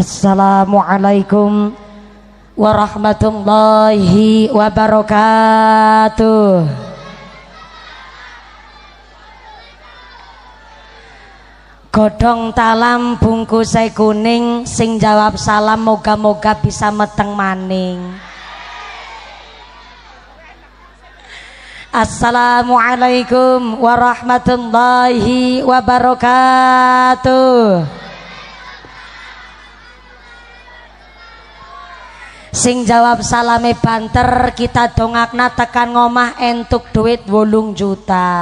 Assalamualaikum warahmatullahi wabarakatuh. Godhong talam bungkusai kuning, sing jawab salam moga-moga bisa meteng maning. Assalamualaikum warahmatullahi wabarakatuh. Sing jawab salame banter, kita dongakna tekan ngomah entuk duit 8 juta.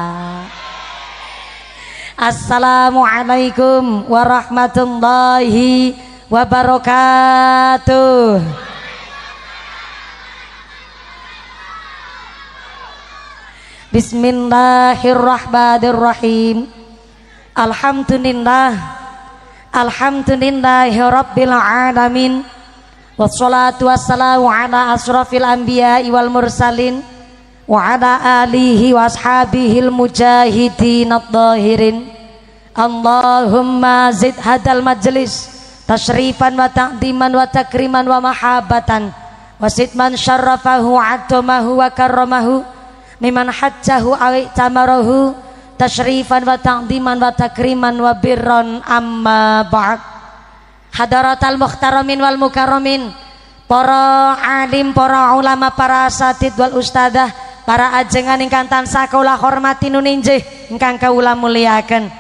Assalamualaikum warahmatullahi wabarakatuh. Bismillahirrahmanirrahim. Alhamdulillahirabbil alamin. Wassalatu wassalamu ala asrafil anbiya'i wal mursalin wa ala alihi wa ashabihil mujahidin adh-dhahirin. Allahumma zid hadal majlis tashrifan wa ta'diman wa takriman wa mahabatan wa zid man syarrafahu wa atomahu wa karramahu miman hajjahu awi tamarahu tashrifan wa ta'diman wa takriman wa birran amma ba'd. Hadaratal mukhtaramin wal mukarramin, para alim, para ulama, para asatid wal ustadzah, para ajengan ingkang tansah kaula hormati nuninjih ingkang kaula muliaken.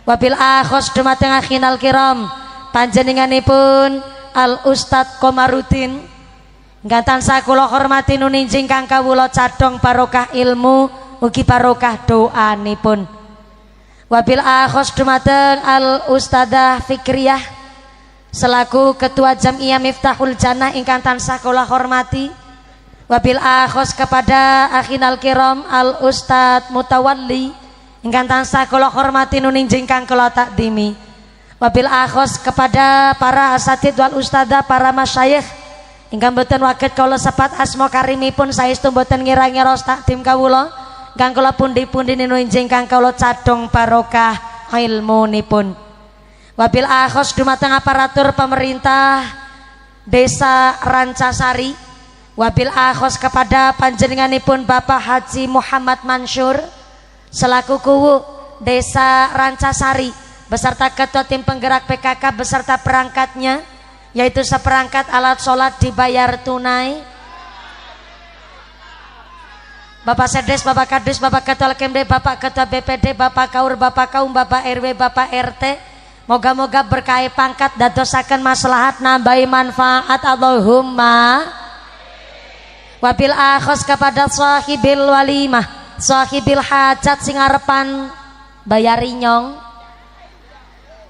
Wabil akhos dumateng akhinal kiram, panjenenganipun Al Ustadz Komarudin ingkang tansah kula hormati nuninjih ingkang kawula cadhong barokah ilmu ugi barokah doanipun. Wabil akhos dumateng Al Ustadzah Fikriyah selaku ketua Jam'iyah Miftahul Jannah ingkang tansah kula hormati. Wabil akhos kepada akhinal kiram Al Ustadz Mutawalli ingkang tansah kula hormati nuninjing ingkang kula takdimi. Wabil akhos kepada para asatid wal ustadzah, para masyayikh ingkang boten waget kula sepat asma karimipun saestu boten ngira-ngira takdim kawula ingkang kula pundi-pundi nuninjing ingkang kula cadhong barokah ilmunipun. Wabil akhos dumateng aparatur pemerintah Desa Rancasari. Wabil akhos kepada panjenenganipun Bapak Haji Muhammad Mansur selaku kuwu Desa Rancasari beserta ketua tim penggerak PKK beserta perangkatnya, yaitu seperangkat alat sholat dibayar tunai. Bapak Sedes, Bapak Kadis, Bapak Ketua Kemde, Bapak Ketua BPD, Bapak Kaur, Bapak Kaum, Bapak RW, Bapak RT, moga-moga berkah pangkat dadosaken maslahat nambahi manfaat Allahumma. Wabil akhos kepada sahibil walimah, sahibil hajat sing arepan bayari nyong,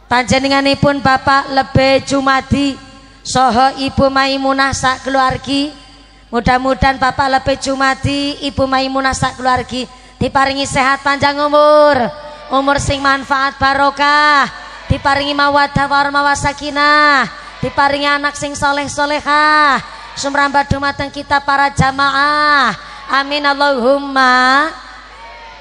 panjenenganipun Bapak Lebe Jumadi saha Ibu Maimunah sak keluargi. Mudah-mudahan Bapak Lebe Jumadi, Ibu Maimunah sak keluargi diparingi sehat panjang umur, umur sing manfaat barokah, diparingi mawaddah warahmah wasakinah, diparingi anak sing soleh solehah, sumrambah dumateng kita para jamaah, amin Allahumma.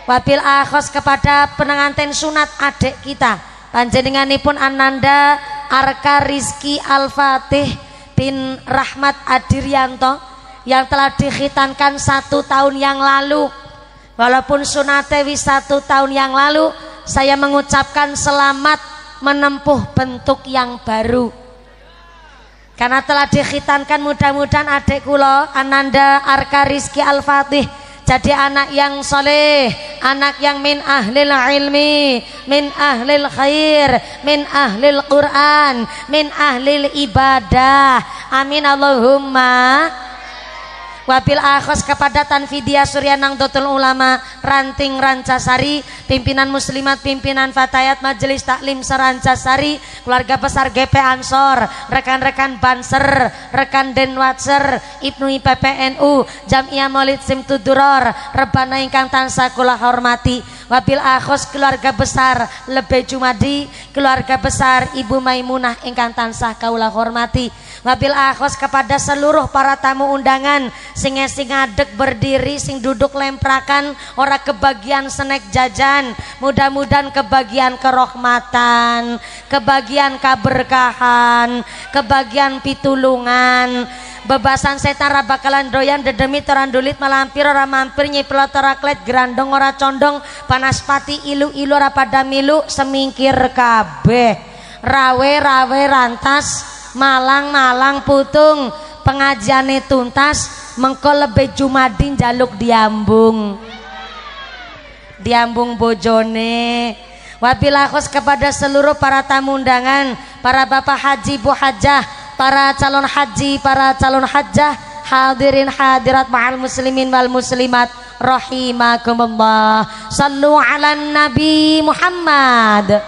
Wabil akhos kepada pengantin sunat adik kita, panjenenganipun Ananda Arka Rizki Al-Fatih bin Rahmat Adiryanto yang telah dikhitankan 1 tahun yang lalu. Walaupun sunate wis 1 tahun yang lalu, saya mengucapkan selamat menempuh bentuk yang baru karena telah dikhitankan. Mudah-mudahan adik kula Ananda Arka Rizki Al-Fatih jadi anak yang soleh, anak yang min ahlil ilmi, min ahlil khair, min ahlil Quran, min ahlil ibadah, amin Allahumma. Wabil akhos kepada Tanfidia Surya Nahdlatul Ulama Ranting Rancasari, pimpinan muslimat, pimpinan fatayat Majelis Taklim Serancasari, keluarga besar GP Ansor, rekan-rekan Banser, rekan Denwatser, Ibnu PPNU, Jam'iyah Maulid Simtuduror, rebana ingkang tansah kula hormati. wabil akhos keluarga besar Lebih Jumadi, keluarga besar Ibu Maimunah ingkang tansah kaula hormati. Wabil akhos kepada seluruh para tamu undangan sing ngadeg berdiri, sing duduk lemprakan, ora kebagian snack jajan. Mudah-mudahan kebagian kerohmatan, kebagian keberkahan, kebagian pitulungan. Bebasan setan ra bakalan doyan dedemi terandulit malampir ora mampir nyipelot ora klet gerandong ora condong panaspati ilu-ilu ora pada milu semingkir kabeh rawe rantas malang putung pengajiane tuntas mengko lebih Jumadin jaluk diambung bojone. Wabilahos kepada seluruh para tamu undangan, para bapak haji bu hajah, para calon haji, para calon hajah, hadirin hadirat ma'al muslimin wal muslimat rahimakumullah. Sallu ala Nabi Muhammad.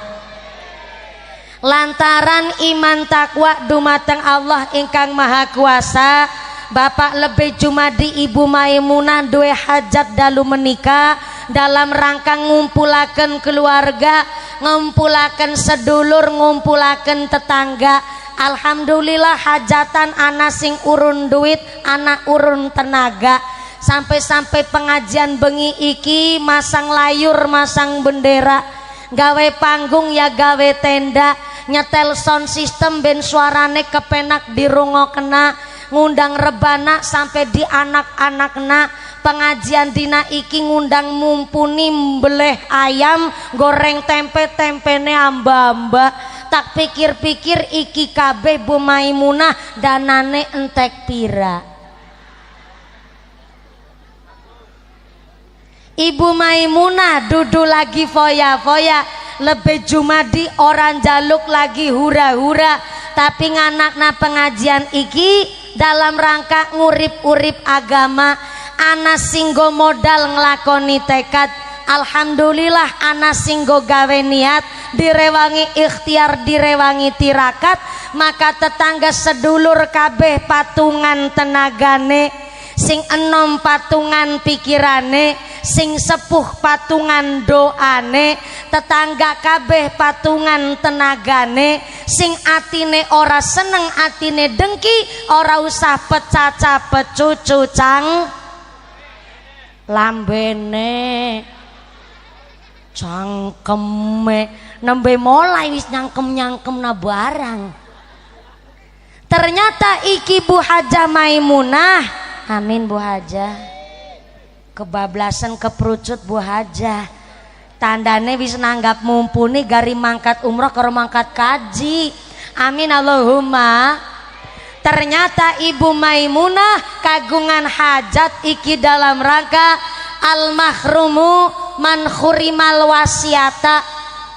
Lantaran iman takwa dumateng Allah ingkang maha kuasa, Bapak Lebih Jumadi Ibu Maimunah duwe hajat dalu menikah dalam rangka ngumpulaken keluarga, ngumpulaken sedulur, ngumpulaken tetangga. Alhamdulillah hajatan anak sing urun duit, anak urun tenaga. Sampai-sampai pengajian bengi iki masang layur, masang bendera, gawe panggung ya gawe tenda, nyetel sound system ben suarane kepenak dirungokna, ngundang rebana sampai di anak-anakna. Pengajian dina iki ngundang mumpuni mbeleh ayam, goreng tempe, tempene amba-amba. Tak pikir-pikir iki kabeh Bu Maimunah danane entek pira. Ibu Maimunah dudu lagi foya-foya, Lebih Jumadi orang jaluk lagi hura-hura, tapi nganakna pengajian iki dalam rangka ngurip-urip agama. Ana singgo modal nglakoni tekad, alhamdulillah ana singgo gawe niat, direwangi ikhtiar, direwangi tirakat, maka tetangga sedulur kabeh patungan tenagane, sing enom patungan pikirane, sing sepuh patungan doane, tetangga kabeh patungan tenagane, sing atine ora seneng atine dengki, ora usah pecah pecucu cang lambene cangkeme nembe mulai wis nyangkem na barang. Ternyata iki Bu Hajah Maimunah, amin Bu Hajah, kebablasan keperucut Bu Hajah, tandane wis nanggap mumpuni gari mangkat umroh karo mangkat kaji, amin Allahumma. Ternyata Ibu Maimunah kagungan hajat iki dalam rangka al mahrumu man khurimal wasiata,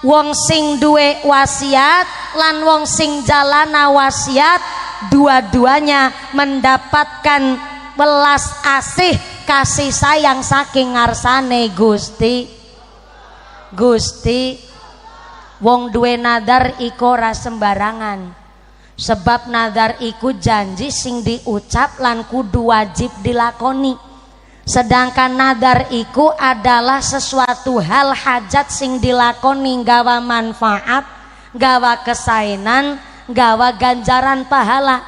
wong sing duwe wasiat lan wong sing jalana wasiat, dua-duanya mendapatkan welas asih kasih sayang saking ngarsane Gusti. Wong duwe nadar iku ora sembarangan. Sebab nadar iku janji sing diucap lan kudu wajib dilakoni. Sedangkan nadar iku adalah sesuatu hal hajat sing dilakoni gawa manfaat, gawa kesaenan, gawa ganjaran pahala.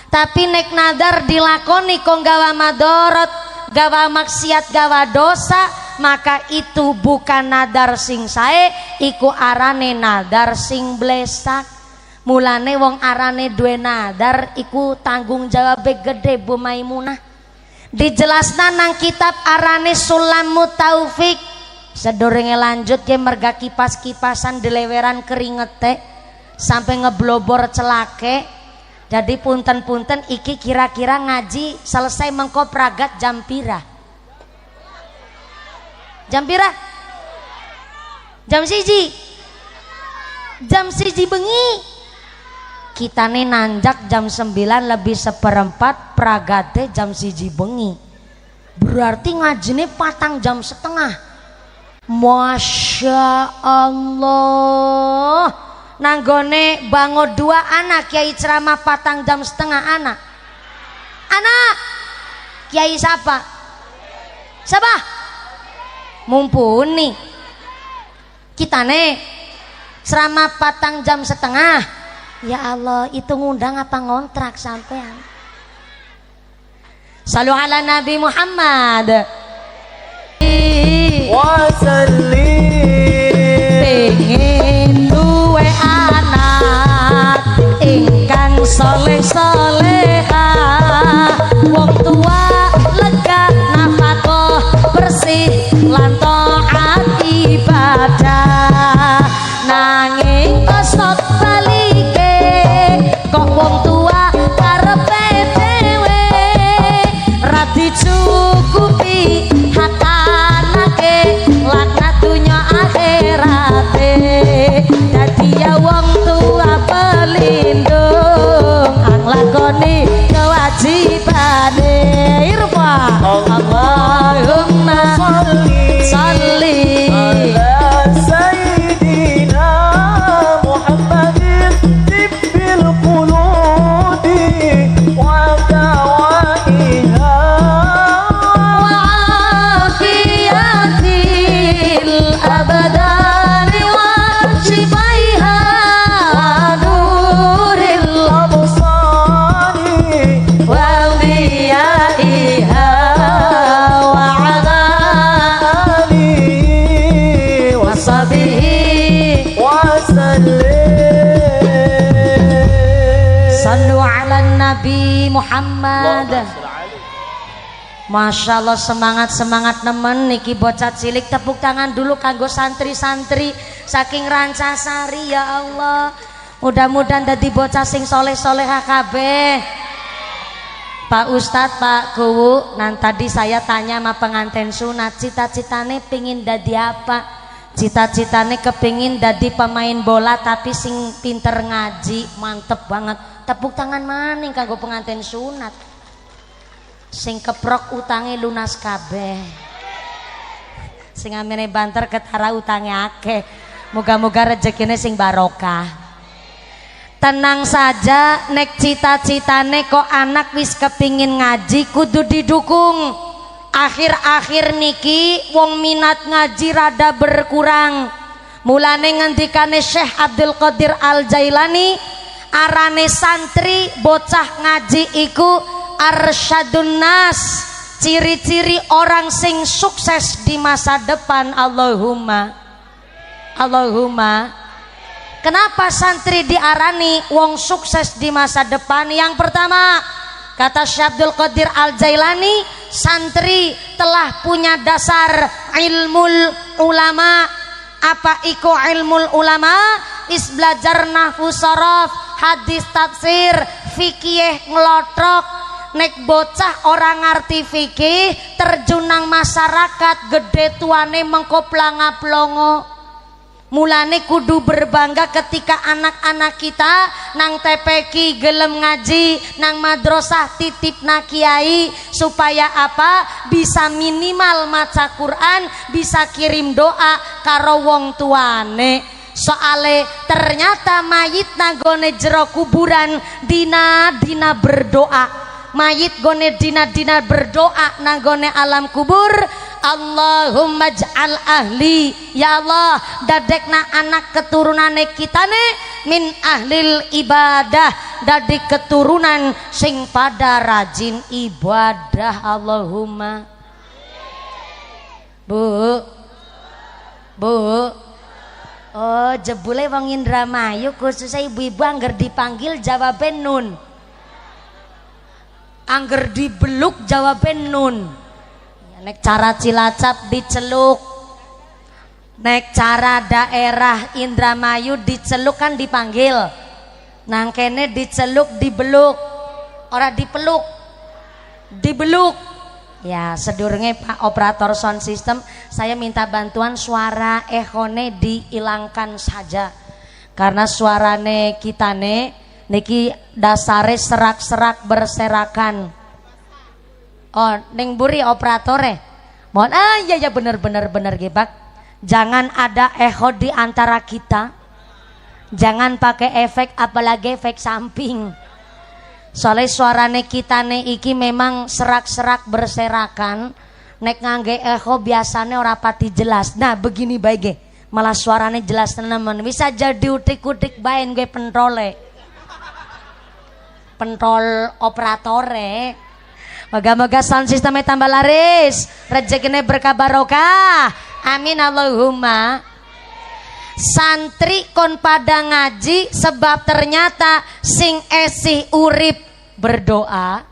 Tapi nek nadar dilakoni kok gawa madorot, gawa maksiat, gawa dosa, maka itu bukan nadar sing sae, iku arane nadar sing blesak. Mulane wong arane duwe nadar iku tanggung jawab gede Bu Maimunah. Dijelasna nang kitab arane Sulamut Taufik. Sedurunge lanjut ya merga kipas-kipasan dileweran keringete sampai ngeblobor celake. Jadi punten-punten iki kira-kira ngaji selesai mengko pragat jam pira? Jam pira? Jam siji. Jam siji bengi. Kita nih nanjak jam 9 lebih seperempat, pragate jam 1 bengi. Berarti ngajine patang jam setengah. Masya Allah. Nanggone bango 2 anak Kiai ceramah patang jam setengah anak. Anak Kiai siapa? Mumpuni. Kitane selama 4,5 jam. Ya Allah, itu ngundang apa ngontrak sampean? Salu ala Nabi Muhammad pengen duwe anak ingkang soleh-soleha, wong tua lega nafkah bersih lan taat ibadah, nanging kosok balike kok wong tua karepe dhewe ra dicukupi hak anake laknat dunya akhirate. Dadi ya wong tua pelindung ang lakoni kewajibane. Irfa Allahumma sholli ala sayyidina Muhammadin tibbil qulubi wa dawaiha wa afiyatil abadani wa shifaiha wa nuril absari wa diyaiha wa ala alihi wa sahbihi wa sallim. sallu ala Nabi Muhammad. Masya Allah, semangat nemen niki bocah cilik. Tepuk tangan dulu kanggo santri-santri saking Rancasari. Ya Allah, mudah-mudahan dadi bocah sing soleh-solehah kabeh. Pak Ustadz, Pak Kuwu, nan tadi saya tanya sama pengantin sunat, cita-citane pingin dadi apa? Cita-citane kepingin dadi pemain bola tapi sing pinter ngaji. Mantep banget. Tepuk tangan maning kanggo pengantin sunat sing keprok utange lunas kabeh, sing amene banter ketara utange akeh. Moga-moga rezekine sing barokah. Tenang saja, nek cita-citane kok anak wis kepingin ngaji kudu didukung. Akhir-akhir niki wong minat ngaji rada berkurang. Mulane ngendikane Syekh Abdul Qadir Al Jailani, arane santri bocah ngaji iku arsyadun nas, ciri-ciri orang sing sukses di masa depan. Allahumma. Kenapa santri diarani wong sukses di masa depan? Yang pertama, kata Syekh Abdul Qadir Al Jailani, santri telah punya dasar ilmul ulama. Apa iku ilmul ulama? Is belajar nahwu sorof, hadis tafsir, fikih ngelotrok. Nek bocah orang ngerti fikih, terjun nang masyarakat, gede tuane mengkoplanga plongo. Mulane kudu berbangga ketika anak-anak kita nang TPQ gelem ngaji, nang madrasah titip na kiai, supaya apa? Bisa minimal maca Quran, bisa kirim doa karo wong tuane. Soale ternyata mayit nagone jero kuburan dina berdoa. Mayit gone dina berdoa nagone alam kubur. Allahumma ja'al ahli, ya Allah dadekna anak keturunane kitane min ahlil ibadah, dadi keturunan sing pada rajin ibadah. Allahumma. Bu oh jebule wong Indramayu khususnya ibu-ibu angger dipanggil jawaben nun, angger dibeluk jawaben nun. Nek cara Cilacap diceluk, nek cara daerah Indramayu diceluk kan dipanggil, nang kene diceluk dibeluk, ora dipeluk, dibeluk. Ya sedurunge Pak operator sound system, saya minta bantuan suara ehone dihilangkan saja, karena suarane kitane niki dasare serak-serak berserakan. Oh, ning buri operatore. Mohon ya bener gebak. Jangan ada echo di antara kita. Jangan pakai efek, apalagi efek samping. Soalnya suarane kitane iki memang serak-serak berserakan. Nek ngangge echo biasanya ora pati jelas. Nah, begini baik. Malah suaranya jelas temen. Bisa jadi utik-utik bain gue pentole. Pentol operatore. Moga-moga sound sistemnya tambah laris, rezekinya berkah barokah. Amin Allahumma. Santri kon pada ngaji sebab ternyata sing esih urip berdoa,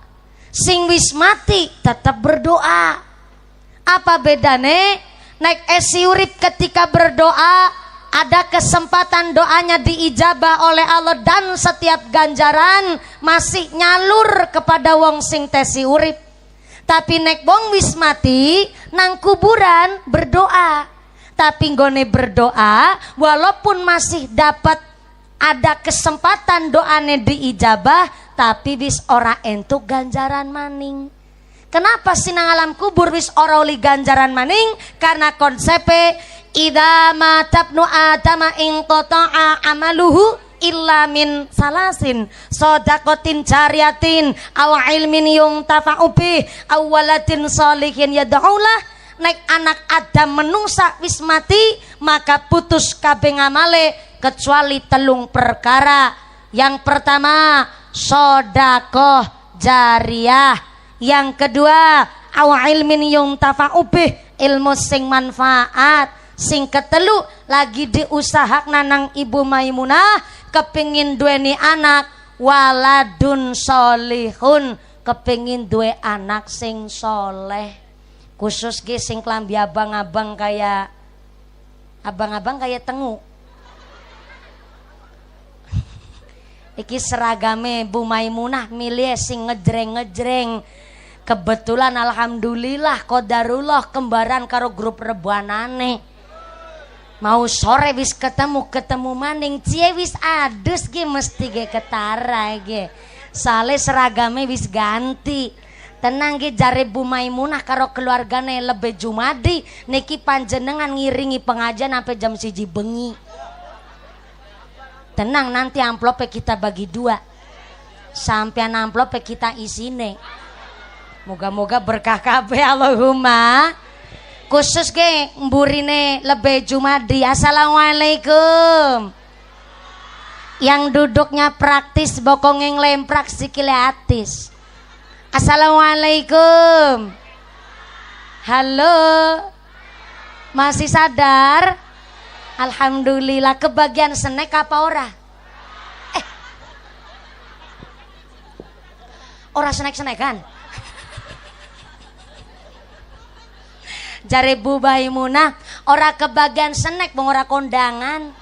sing wis mati tetap berdoa. Apa bedane? Naik esih urip ketika berdoa ada kesempatan doanya diijabah oleh Allah dan setiap ganjaran masih nyalur kepada wong sing tesi urip. Tapi nek wong wis mati nang kuburan berdoa. Tapi nggone berdoa walaupun masih dapat ada kesempatan doane diijabah tapi wis ora entuk ganjaran maning. Kenapa sih nang alam kubur wis ora oli ganjaran maning? Karena konsepnya idza matabnu adama in qata'a amaluhu illa min salasin shadaqatin jariyatin aw ilmin yuntafa'u bih aw waladin sholihin yad'ulah. Naik anak Adam menungsa wis mati maka putus kabeh ngamale kecuali telung perkara. Yang pertama sedekah jariyah, yang kedua aw ilmin yuntafa'u bih ilmu sing manfaat, sing ketelu lagi diusahakna nang Ibu Maimunah kepingin duweni anak waladun solihun, kepingin duwe anak sing soleh. Khusus ge sing klambi abang-abang kayak tengu. Iki seragame Bu Maimunah milih sing ngejreng-ngejreng. Kebetulan alhamdulillah qadarullah kembaran karo grup rebuanane. Mau sore wis ketemu maning cie wis adus ge mesti ge ketara ge. Sale seragame wis ganti. Tenang ge jare Bu Maimunah karo keluargane lebih Jumadi niki panjenengan ngiringi pengajian sampai jam 1 bengi. Tenang nanti amplopnya kita bagi 2. Sampean amplopnya kita isine. Moga-moga berkah kabeh Allahumma. Khusus ge mburine lebih Jumadi. Assalamualaikum. Yang duduknya praktis bokongnya ngelemprak sikile atis. Assalamualaikum. Halo. Masih sadar? Alhamdulillah. Kebagian snack apa ora? Ora snack-snackan. Jare Bu Maimunah ora kebagian snack bang ora kondangan.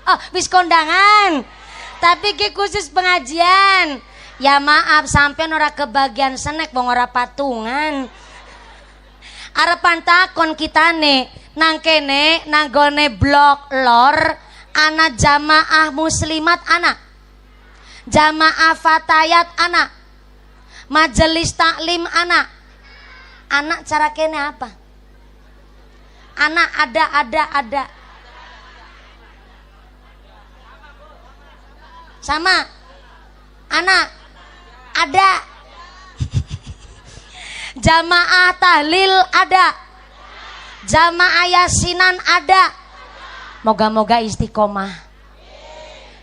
Oh wis kondangan. Tapi ki khusus pengajian. Ya maaf sampean ora kebagian snack bang ora patungan. Arepan takon kitane nang kene nang gone blok lor ana jamaah muslimat ana. Jamaah fatayat ana. Majelis taklim ana. Anak cara kene apa? Anak ada. Sama. Anak ada. Jamaah tahlil ada. Jamaah yasinan ada. Moga-moga istiqomah.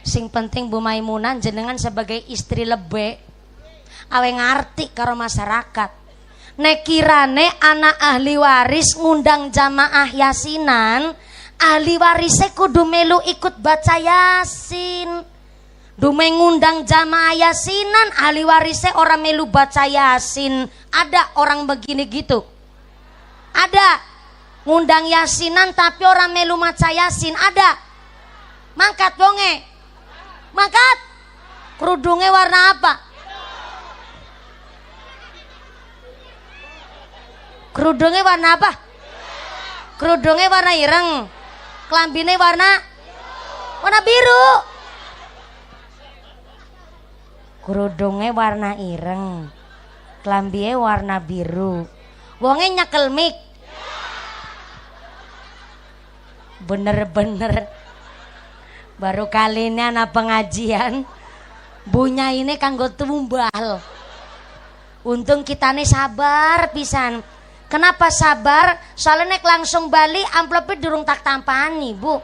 Sing penting Bu Maimunah jenengan sebagai istri lebe awe ngarti karo masyarakat. Nek kirane anak ahli waris ngundang jamaah yasinan, ahli warisnya kudu melu ikut baca yasin. Dume ngundang jamaah yasinan, ahli warisnya orang melu baca yasin. Ada orang begini gitu? Ada. Ngundang yasinan tapi orang melu maca yasin. Ada. Mangkat bonge. Mangkat. Kerudungnya warna apa? Kerudungnya warna apa? Kerudungnya warna ireng. Kelambine warna biru. Kerudungnya warna ireng. Kelambine warna biru. Wonge nyekel mik. Bener-bener. Baru kali ini anak pengajian. Bunya ini kanggo tumbal. Untung kita nih sabar pisan. Kenapa sabar? Soalnya nek langsung bali amplopnya durung tak tampani Bu.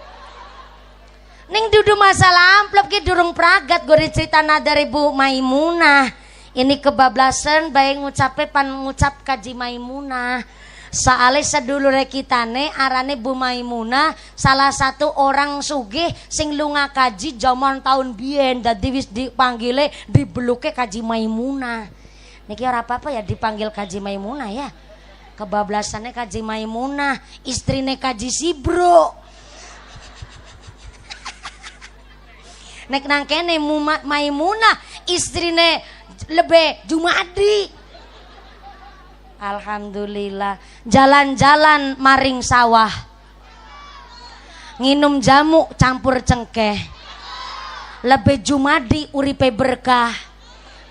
Ning dudu masalah amplop ki durung pragat gue cerita dari Bu Maimunah. Ini kebablasan baik ngucape pan ngucap kaji Maimunah. Soale sedulure kitane arane Bu Maimunah salah satu orang sugih sing lunga kaji jaman tahun biyen dadi wis dipanggile dibeluke kaji Maimunah. Niki ora apa-apa ya dipanggil kaji Maimunah ya. Kebablasannya kaji Maimunah, istrine kaji Sibro. Nek nang kene Maimunah istrine Lebe Jumadi. Alhamdulillah. Jalan-jalan maring sawah, nginum jamu campur cengkeh. Lebe Jumadi uripe berkah,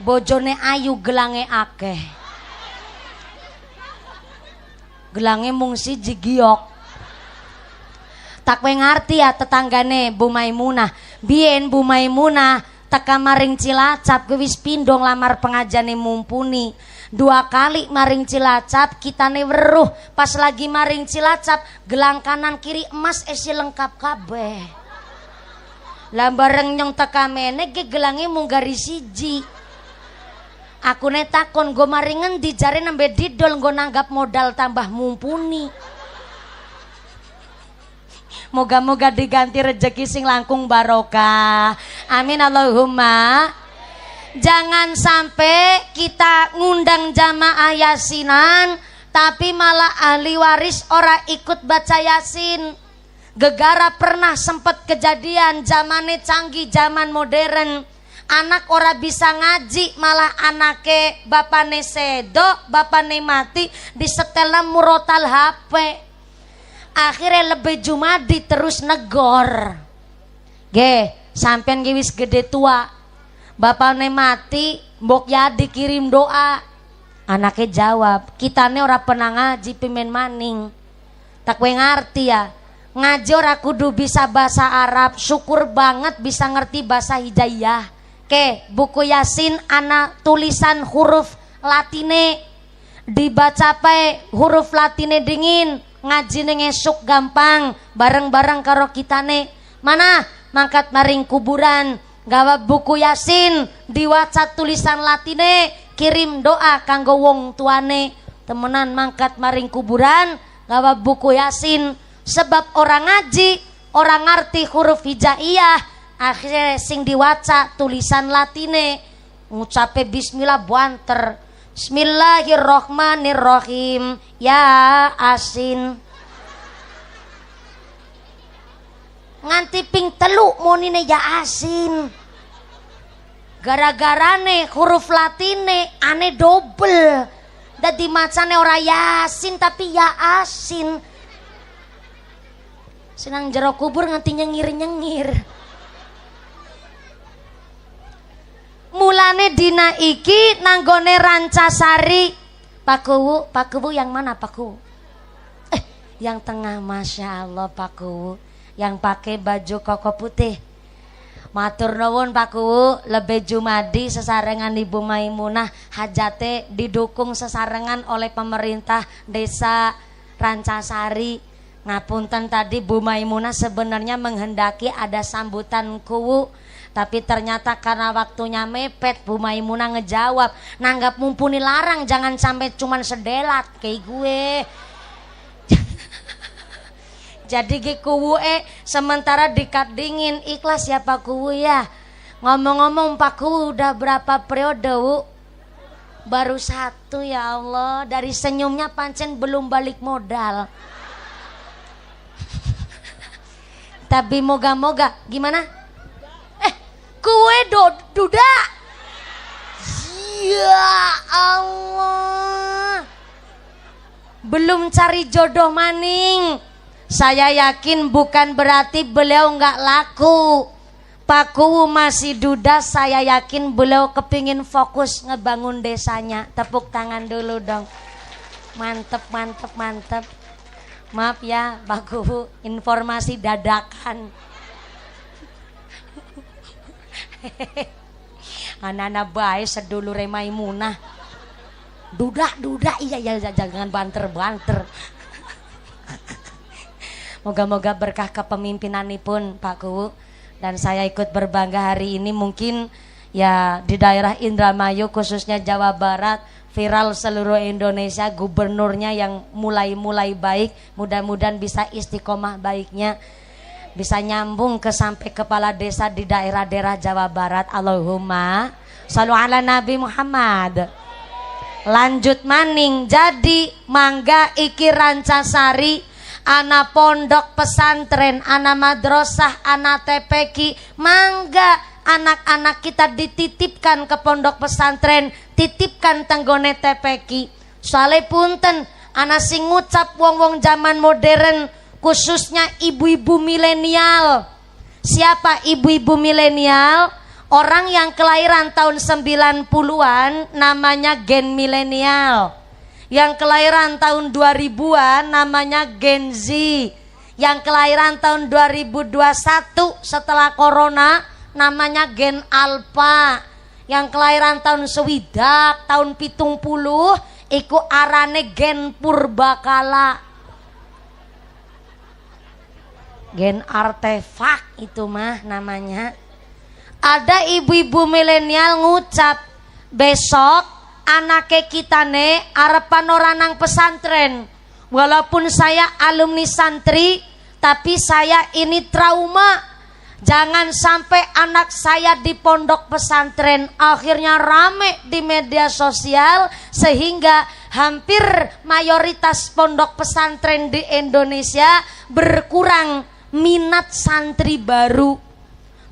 bojone ayu gelange akeh. Gelange mung siji giok. Tak kowe ngarti ya tetanggane Bu Maimunah. Biyen Bu Maimunah teka maring Cilacap kuwi wis pindho lamar pengajane mumpuni. 2 kali maring Cilacap kitane weruh pas lagi maring Cilacap gelang kanan kiri emas isi lengkap kabeh. Lah bareng nyong teka meneh ge gelange mung garis siji. Aku ne takon go maring ngendi jare nembe didol nggo nanggap modal tambah mumpuni. Moga-moga diganti rejeki sing langkung barokah. Amin Allahumma. Jangan sampai kita ngundang jamaah yasinan tapi malah ahli waris ora ikut baca yasin. Gegara pernah sempet kejadian zamane canggih, zaman modern. Anak ora bisa ngaji malah anake bapane sedo, bapane mati disetelna murotal HP. Akhirnya lebih Jumadi terus negor. Ge, sampean ge wis gede tua. Bapakne mati, mbok ya dikirim doa. Anaknya jawab, kitane ora pernah ngaji pimen maning. Tak kowe ngarti ya. Ngaji ora kudu bisa bahasa Arab, syukur banget bisa ngerti bahasa Hijaiyah. Ke, buku Yasin ana tulisan huruf Latine. Dibaca pae huruf Latine dingin. Ngaji ngesuk gampang bareng-bareng karo kitane. Mana mangkat maring kuburan gawa buku Yasin diwaca tulisan Latine kirim doa kanggo wong tuane. Temenan mangkat maring kuburan gawa buku Yasin sebab orang ngaji orang ngerti huruf hijaiyah akhirnya sing diwaca tulisan Latine ngucape bismillah buanter. Bismillahirrohmanirrohim. Ya Asin. Nganti ping telu monine ya Asin. Gara-garane huruf Latine ane double. Dadi macane ora Yasin tapi ya Asin. Senang jero kubur nganti nyengir-nyengir. Mulane dina iki nanggone Rancasari. Pak Kuwu yang mana Pak Kuwu? Yang tengah, Masya Allah Pak Kuwu. Yang pakai baju koko putih. Matur nuwun Pak Kuwu, lebih Jumadi sesarengan Ibu Maimunah hajate didukung sesarengan oleh pemerintah desa Rancasari. Ngapunten tadi Bu Maimunah sebenarnya menghendaki ada sambutan Kuwu. Tapi ternyata karena waktunya mepet, Bu Maimunah ngejawab, nanggap mumpuni larang, jangan sampai cuman sedelat kayak gue. Jadi Kuwu sementara dikat dingin, ikhlas ya Pak Kuwu ya. Ngomong-ngomong Pak Kuwu udah berapa periode Bu? Baru 1 ya Allah. Dari senyumnya pancen belum balik modal. Tapi moga-moga gimana? Kue duda. Ya Allah. Belum cari jodoh maning. Saya yakin bukan berarti beliau nggak laku. Pak Kuwu masih duda, saya yakin beliau kepingin fokus ngebangun desanya. Tepuk tangan dulu dong. Mantep, mantep, mantep. Maaf ya Pak Kuwu, informasi dadakan. Anak-anak baik sedulure Maimunah. Duda iya jangan banter. Moga-moga berkah kepemimpinanipun Pak Kuwu, dan saya ikut berbangga hari ini. Mungkin ya di daerah Indramayu khususnya Jawa Barat viral seluruh Indonesia, gubernurnya yang mulai baik, mudah-mudahan bisa istiqomah baiknya, bisa nyambung ke sampai kepala desa di daerah-daerah Jawa Barat. Allahumma shallu ala Nabi Muhammad. Lanjut maning, jadi mangga iki Rancasari, ana pondok pesantren, ana madrasah, ana TPQ, mangga anak-anak kita dititipkan ke pondok pesantren, titipkan tenggone TPQ. Soale punten, ana sing ngucap wong-wong zaman modern, khususnya ibu-ibu milenial. Siapa ibu-ibu milenial? Orang yang kelahiran tahun 90-an namanya gen milenial. Yang kelahiran tahun 2000-an namanya Gen Z. Yang kelahiran tahun 2021 setelah corona namanya Gen Alpha. Yang kelahiran tahun sewidak tahun 70 iku arane Gen Purbakala. Gen artefak itu mah namanya. Ada ibu-ibu milenial ngucap, besok anake kitane arepan ora nang pesantren. Walaupun saya alumni santri, tapi saya ini trauma. Jangan sampai anak saya di pondok pesantren. Akhirnya rame di media sosial sehingga hampir mayoritas pondok pesantren di Indonesia berkurang minat santri baru.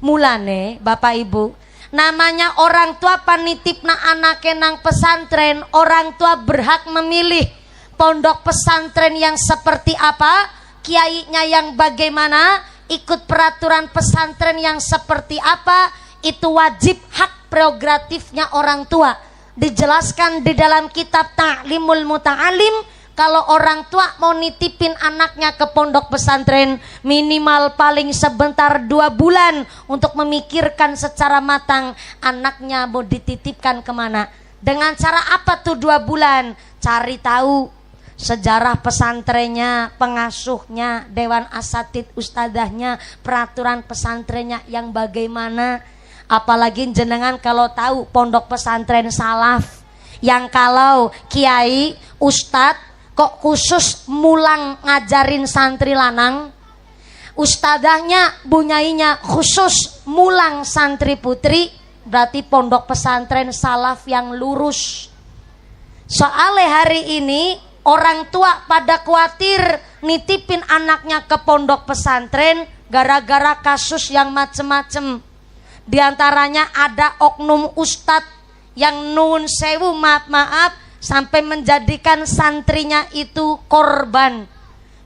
Mulane Bapak Ibu, namanya orang tua panitipna anake nang pesantren, orang tua berhak memilih pondok pesantren yang seperti apa, kiainya yang bagaimana, ikut peraturan pesantren yang seperti apa, itu wajib hak prerogatifnya orang tua. Dijelaskan di dalam kitab Ta'limul Muta'alim, kalau orang tua mau nitipin anaknya ke pondok pesantren, minimal paling sebentar 2 bulan untuk memikirkan secara matang anaknya mau dititipkan kemana. Dengan cara apa tuh 2 bulan? Cari tahu sejarah pesantrennya, pengasuhnya, dewan asatid ustadzahnya, peraturan pesantrennya yang bagaimana. Apalagi jenengan kalau tahu pondok pesantren salaf yang kalau kiai ustadz kok khusus mulang ngajarin santri lanang, ustadzahnya bunyainya khusus mulang santri putri, berarti pondok pesantren salaf yang lurus. Soalnya hari ini orang tua pada khawatir nitipin anaknya ke pondok pesantren gara-gara kasus yang macem-macem. Di antaranya ada oknum ustadz yang nun sewu maaf sampai menjadikan santrinya itu korban.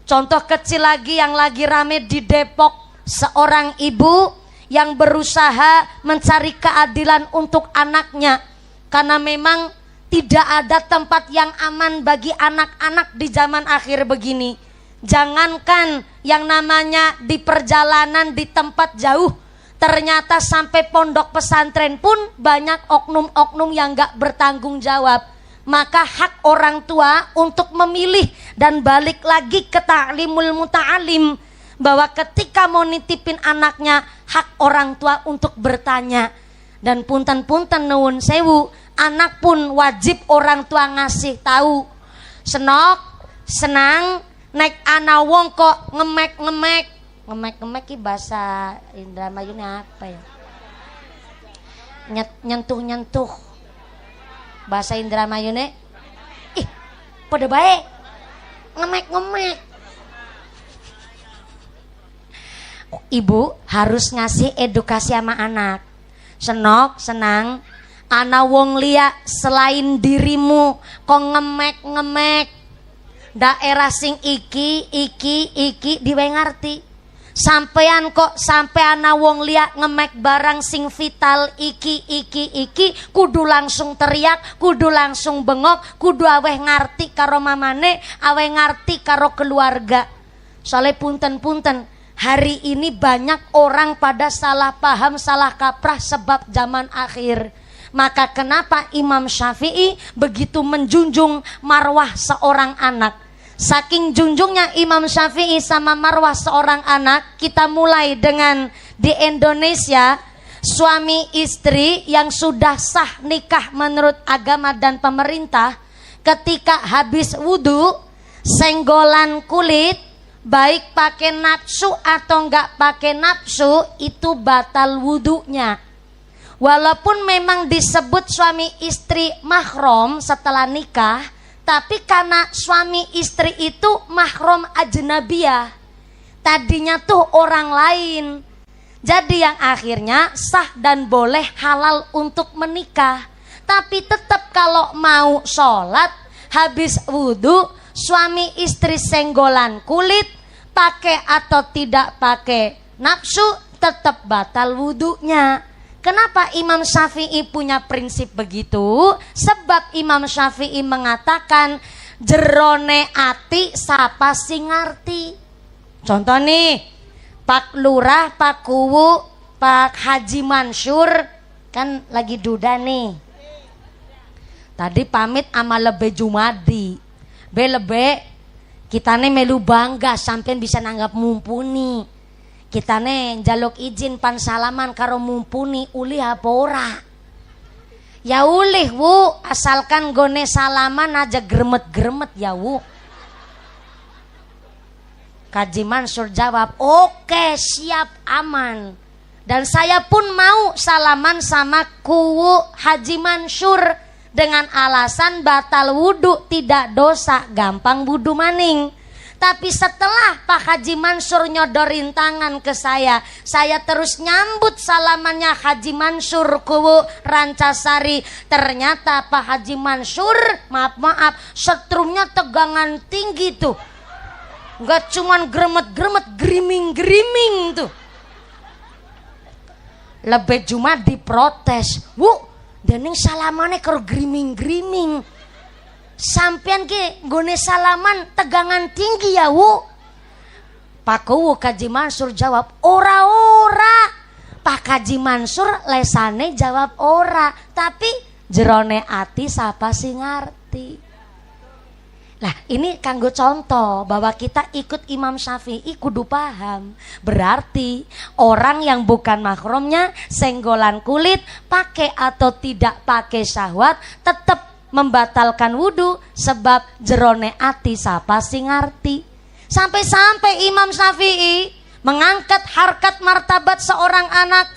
Contoh kecil lagi yang lagi rame di Depok, seorang ibu yang berusaha mencari keadilan untuk anaknya karena memang tidak ada tempat yang aman bagi anak-anak di zaman akhir begini. Jangankan yang namanya di perjalanan di tempat jauh, ternyata sampai pondok pesantren pun banyak oknum-oknum yang gak bertanggung jawab. Maka hak orang tua untuk memilih, dan balik lagi ke Ta'limul Muta'alim, bahwa ketika mau nitipin anaknya, hak orang tua untuk bertanya. Dan punten-punten nuwun sewu, anak pun wajib orang tua ngasih tahu. Senang naik ana wong kok ngemek-ngemek. Ngemek-ngemek ki bahasa Indramayunya apa ya? Nyentuh-nyentuh. Bahasa Indramayune, ih, pada baik ngemek-ngemek. Ibu harus ngasih edukasi sama anak. Senang, ana wong liya selain dirimu kok ngemek-ngemek. Daerah sing iki diwe ngarti. Sampean kok sampai ana wong liya ngemek barang sing vital iki kudu langsung teriak, kudu langsung bengok, kudu aweh ngarti karo mamane, aweh ngarti karo keluarga. Soale punten-punten, hari ini banyak orang pada salah paham, salah kaprah sebab zaman akhir. Maka kenapa Imam Syafi'i begitu menjunjung marwah seorang anak? Saking junjungnya Imam Syafi'i sama marwah seorang anak, kita mulai dengan di Indonesia, suami istri yang sudah sah nikah menurut agama dan pemerintah, ketika habis wudhu, senggolan kulit, baik pakai nafsu atau enggak pakai nafsu, itu batal wudhunya. Walaupun memang disebut suami istri mahram setelah nikah, tapi karena suami istri itu mahram ajnabiyah, tadinya tuh orang lain. Jadi yang akhirnya sah dan boleh halal untuk menikah. Tapi tetap kalau mau sholat, habis wudhu, suami istri senggolan kulit, pakai atau tidak pakai nafsu, tetap batal wudhunya. Kenapa Imam Syafi'i punya prinsip begitu? Sebab Imam Syafi'i mengatakan jerone ati sapa sing ngarti. Contoh nih, Pak Lurah, Pak Kuwu, Pak Haji Mansur kan lagi duda nih. Tadi pamit sama Lebe Jumadi. Lebe kita nih melu bangga sampean bisa nanggap mumpuni. Kita nih jaluk izin pan salaman karo mumpuni ulih apa ora? Ya ulih wu, asalkan gone salaman aja gremet-gremet ya wu. Kaji Mansur jawab, oke siap aman. Dan saya pun mau salaman sama Kuwu Haji Mansur dengan alasan batal wudhu, tidak dosa, gampang wudhu maning. Tapi setelah Pak Haji Mansur nyodorin tangan ke saya terus nyambut salamannya Haji Mansur Kuwu Rancasari. Ternyata Pak Haji Mansur, maaf, setrumnya tegangan tinggi tuh. Gak cuman gremet-gremet, griming-griming tuh. Lebih cuma diprotes. Wu, dening salamannya karo griming-griming. Sampean ki gone salaman tegangan tinggi ya wu. Pak Kuwu Kaji Mansur jawab ora. Pak Kaji Mansur lesane jawab ora, tapi jerone ati sapa sing ngarti. Nah ini kanggo contoh bahwa kita ikut Imam Syafi'i kudu paham. Berarti orang yang bukan mahramnya senggolan kulit, pakai atau tidak pakai syahwat, tetap membatalkan wudhu sebab jerone ati sapa sing ngarti. Sampai-sampai Imam Syafi'i mengangkat harkat martabat seorang anak.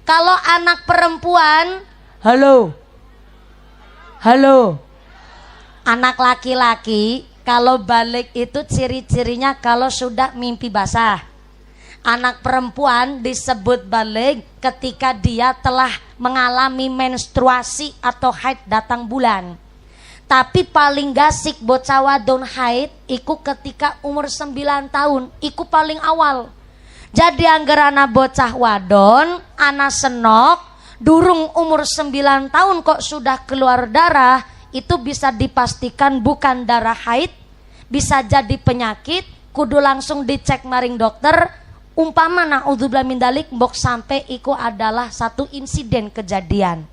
Kalau anak perempuan, halo. Anak laki-laki kalau balik itu ciri-cirinya kalau sudah mimpi basah. Anak perempuan disebut balik ketika dia telah mengalami menstruasi atau haid datang bulan. Tapi paling gasik bocah wadon haid iku ketika umur 9 tahun, iku paling awal. Jadi anggerana bocah wadon, anak senok, durung umur 9 tahun kok sudah keluar darah, itu bisa dipastikan bukan darah haid, bisa jadi penyakit, kudu langsung dicek maring dokter. Umpama naudzubillah min dzalik mbok sampai iku adalah satu insiden kejadian.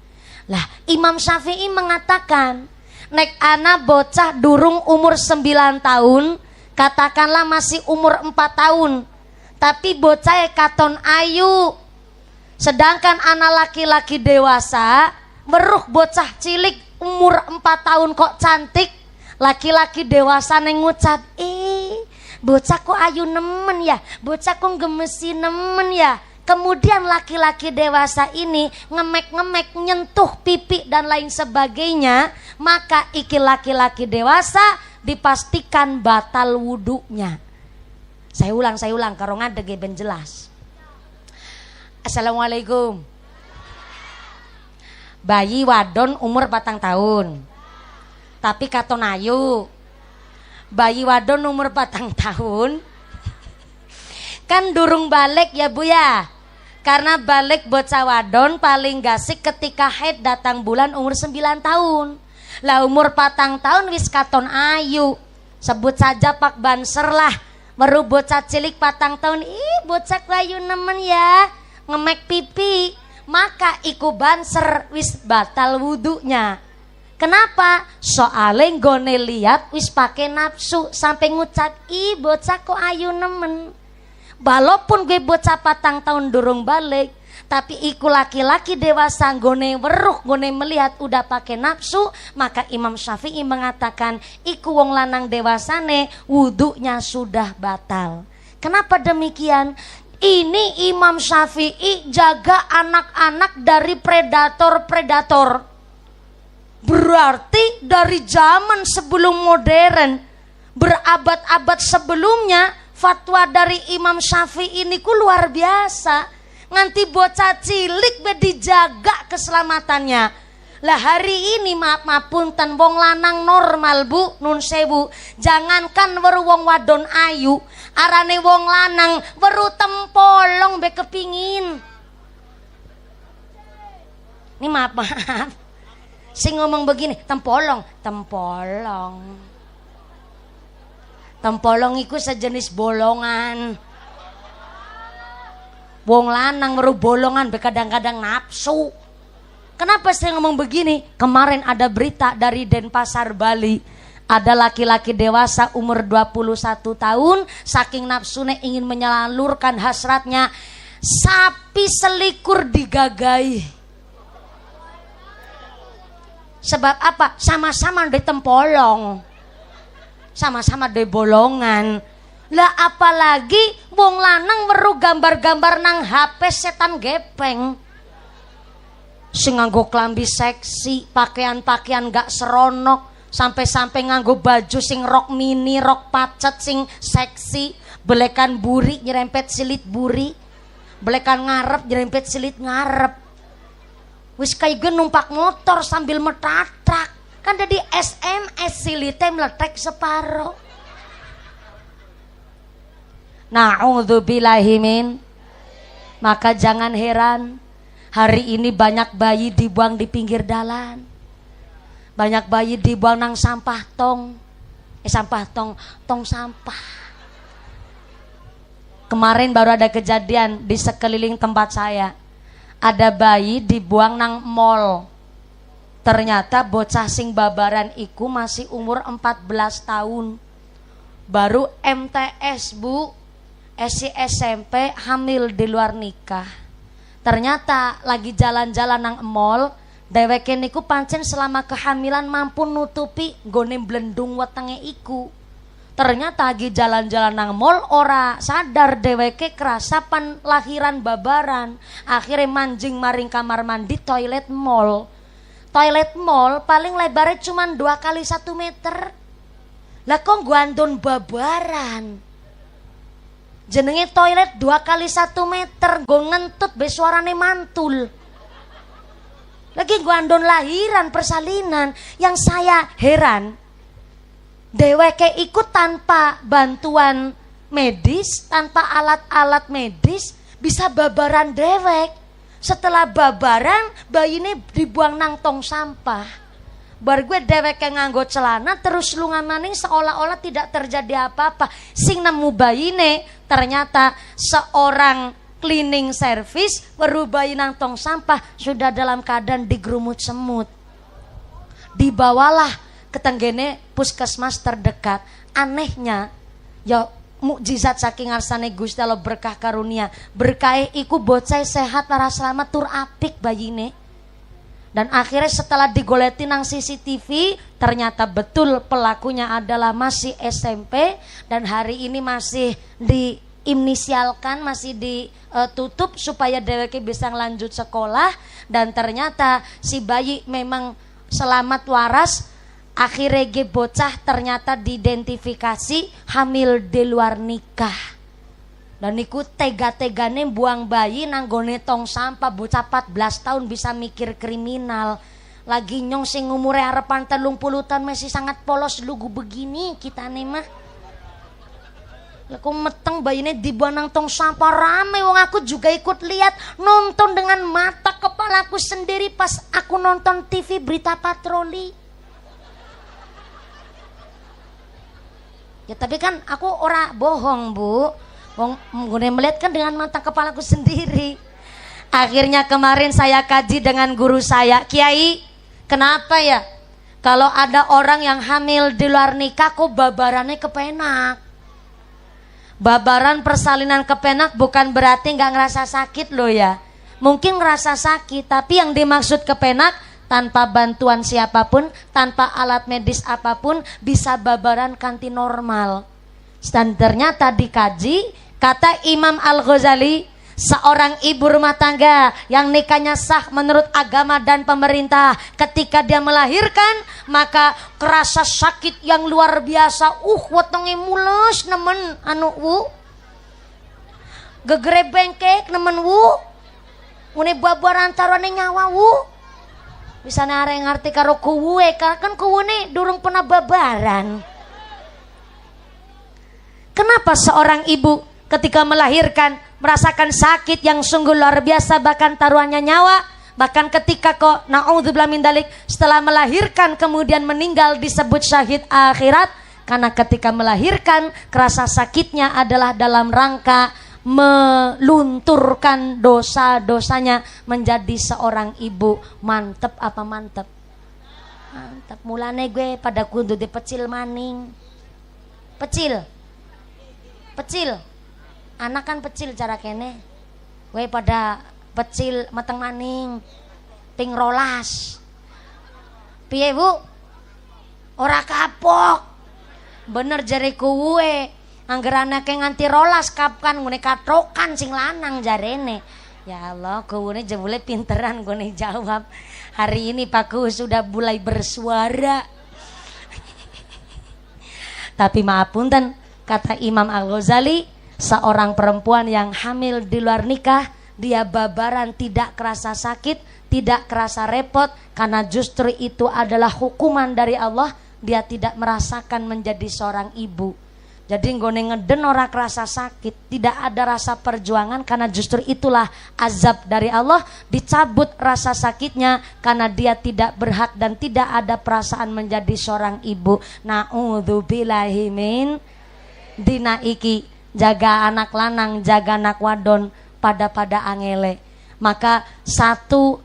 Lah Imam Syafi'i mengatakan nek ana bocah durung umur 9 tahun, katakanlah masih umur 4 tahun, tapi bocah katon ayu, sedangkan anak laki-laki dewasa weruh bocah cilik umur 4 tahun kok cantik, laki-laki dewasa neng ngucap bocah kok ayu nemen ya, bocah kok gemesi nemen ya. Kemudian laki-laki dewasa ini ngemek-ngemek, nyentuh pipi dan lain sebagainya, maka iki laki-laki dewasa dipastikan batal wudunya. Saya ulang karo ngadeg ben jelas. Assalamualaikum. Bayi wadon umur 4 tahun, tapi katon ayu. Bayi wadon umur 4 tahun kan durung balik ya bu ya. Karena balik bocah wadon paling gasik ketika haid datang bulan umur 9 tahun. Lah umur 4 tahun wis katon ayu. Sebut saja Pak Banser lah. Baru bocah cilik 4 tahun, bocah ayu nemen ya, ngemek pipi. maka iku banser wis batal wudunya. Kenapa? Soalnya nggone lihat wis pakai nafsu sampai ngucap, "Ih, bocah kok ayu nemen." Walaupun gue bocah 4 tahun durung balik, tapi iku laki-laki dewasa nggone weruh, nggone melihat udah pakai nafsu, maka Imam Syafi'i mengatakan iku wong lanang dewasane wudunya sudah batal. Kenapa demikian? Ini Imam Syafi'i jaga anak-anak dari predator-predator. Berarti dari zaman sebelum modern, berabad-abad sebelumnya, fatwa dari Imam Syafi'i ini ku luar biasa. Nganti bocah cilik be dijaga keselamatannya. Lah hari ini maaf punten wong lanang normal Bu, nun sewu. Jangankan weru wong wadon ayu, arane wong lanang weru tempolong be kepingin. Ini maaf. Sing ngomong begini, tempolong. Tempolong iku sejenis bolongan. Wong lanang weru bolongan be kadang-kadang nafsu. Kenapa saya ngomong begini? Kemarin ada berita dari Denpasar, Bali. Ada laki-laki dewasa umur 21 tahun, saking nafsunya ingin menyalurkan hasratnya, sapi selikur digagai. Sebab apa? Sama-sama di tempolong, sama-sama di bolongan. Lah apalagi wong lanang weru gambar-gambar nang HP setan gepeng. Sing nganggo klambi seksi, pakaian-pakaian gak seronok, sampai-sampai nganggo baju sing rok mini, rok pacet sing seksi, belekan buri nyerempet silit buri, belekan ngarep nyerempet silit ngarep. Wis kayak numpak motor sambil metatak, kan jadi SMS silitnya meletek separo. Na'udzubillahimin. Maka jangan heran hari ini banyak bayi dibuang di pinggir jalan, banyak bayi dibuang nang sampah tong, tong sampah. Kemarin baru ada kejadian di sekeliling tempat saya. Ada bayi dibuang nang mall. Ternyata bocah sing babaran iku masih umur 14 tahun. Baru MTS Bu, SMP hamil di luar nikah. Ternyata lagi jalan-jalan nang mall, dheweke niku pancen selama kehamilan mampu nutupi nggone blendung wetenge iku. Ternyata lagi jalan-jalan nang mall ora sadar dheweke kerasapan lahiran babaran. Akhirnya manjing maring kamar mandi toilet mall. Toilet mall paling lebarnya cuma 2 kali 1 meter. Lah kok guandon babaran. Jenenge toilet 2 kali 1 meter, go ngentut be suarane mantul. Lagi guandon lahiran persalinan. Yang saya heran, dheweke ikut tanpa bantuan medis, tanpa alat-alat medis bisa babaran dewek. Setelah babaran bayi ini dibuang nang tong sampah. Bar gue dewek yang nganggo celana terus lunga maning seolah-olah tidak terjadi apa-apa. Sing nemu bayi ini ternyata seorang cleaning service weru bayi nang tong sampah sudah dalam keadaan digerumut semut. Dibawalah ketenggene puskesmas terdekat. Anehnya ya mukjizat saking ngarsane Gusti Allah, berkah karunia. Berkah iku bocah sehat lara selamat tur apik bayine. Dan akhirnya setelah digoleti nang CCTV ternyata betul pelakunya adalah masih SMP dan hari ini masih diinisialkan, masih ditutup supaya dheweke bisa lanjut sekolah. Dan ternyata si bayi memang selamat waras. Akhirnya bocah ternyata diidentifikasi hamil di luar nikah. Dan niku tega-tegane buang bayi nanggone tong sampah. Bocah 14 tahun bisa mikir kriminal. Lagi nyong sing umure arepan 30 tahun masih sangat polos lugu begini kita nih mah. Laku meteng bayinya dibuang nang tong sampah, rame wong aku juga ikut lihat, nonton dengan mata kepalaku sendiri pas aku nonton TV berita patroli. Ya tapi kan aku ora bohong Bu, wong melihat kan dengan mata kepalaku sendiri. Akhirnya kemarin saya kaji dengan guru saya, Kiai, kenapa ya kalau ada orang yang hamil di luar nikah kok babarannya kepenak? Babaran persalinan kepenak bukan berarti nggak ngerasa sakit loh ya. Mungkin ngerasa sakit, tapi yang dimaksud kepenak tanpa bantuan siapapun, tanpa alat medis apapun bisa babaran kanti normal. Dan ternyata dikaji, kata Imam Al-Ghazali, seorang ibu rumah tangga yang nikahnya sah menurut agama dan pemerintah, ketika dia melahirkan maka kerasa sakit yang luar biasa. Wetenge mulus nemen gegere bengkek nemen mune babaran taruhane nyawa bisa arek ngerti karo kuwe, kan kuwune durung pernah babaran. Kenapa seorang ibu ketika melahirkan merasakan sakit yang sungguh luar biasa, bahkan taruhannya nyawa, bahkan ketika kok naudzubillah min dalik setelah melahirkan kemudian meninggal disebut syahid akhirat? Karena ketika melahirkan kerasa sakitnya adalah dalam rangka melunturkan dosa-dosanya menjadi seorang ibu. Mantep apa mantep? Mantep. Mulane gue pada kudu dipecil maning. Pecil anak kan pecil cara kene, we pada pecil mateng maning ping rolas. Piye bu? Ora kapok bener jariku we, angger anake nganti rolas kapan ngene katrokan sing lanang jarene. Ya Allah, kuwune jebule pinteran gone jawab. Hari ini Pak Ku sudah mulai bersuara. Tapi maaf punten, kata Imam Al-Ghazali, seorang perempuan yang hamil di luar nikah, dia babaran tidak kerasa sakit, tidak kerasa repot, karena justru itu adalah hukuman dari Allah. Dia tidak merasakan menjadi seorang ibu. Jadi nggone ngeden ora kerasa sakit, tidak ada rasa perjuangan, karena justru itulah azab dari Allah. Dicabut rasa sakitnya karena dia tidak berhak dan tidak ada perasaan menjadi seorang ibu. Na'udzubillahi min dina iki, jaga anak lanang, jaga anak wadon pada angele. Maka satu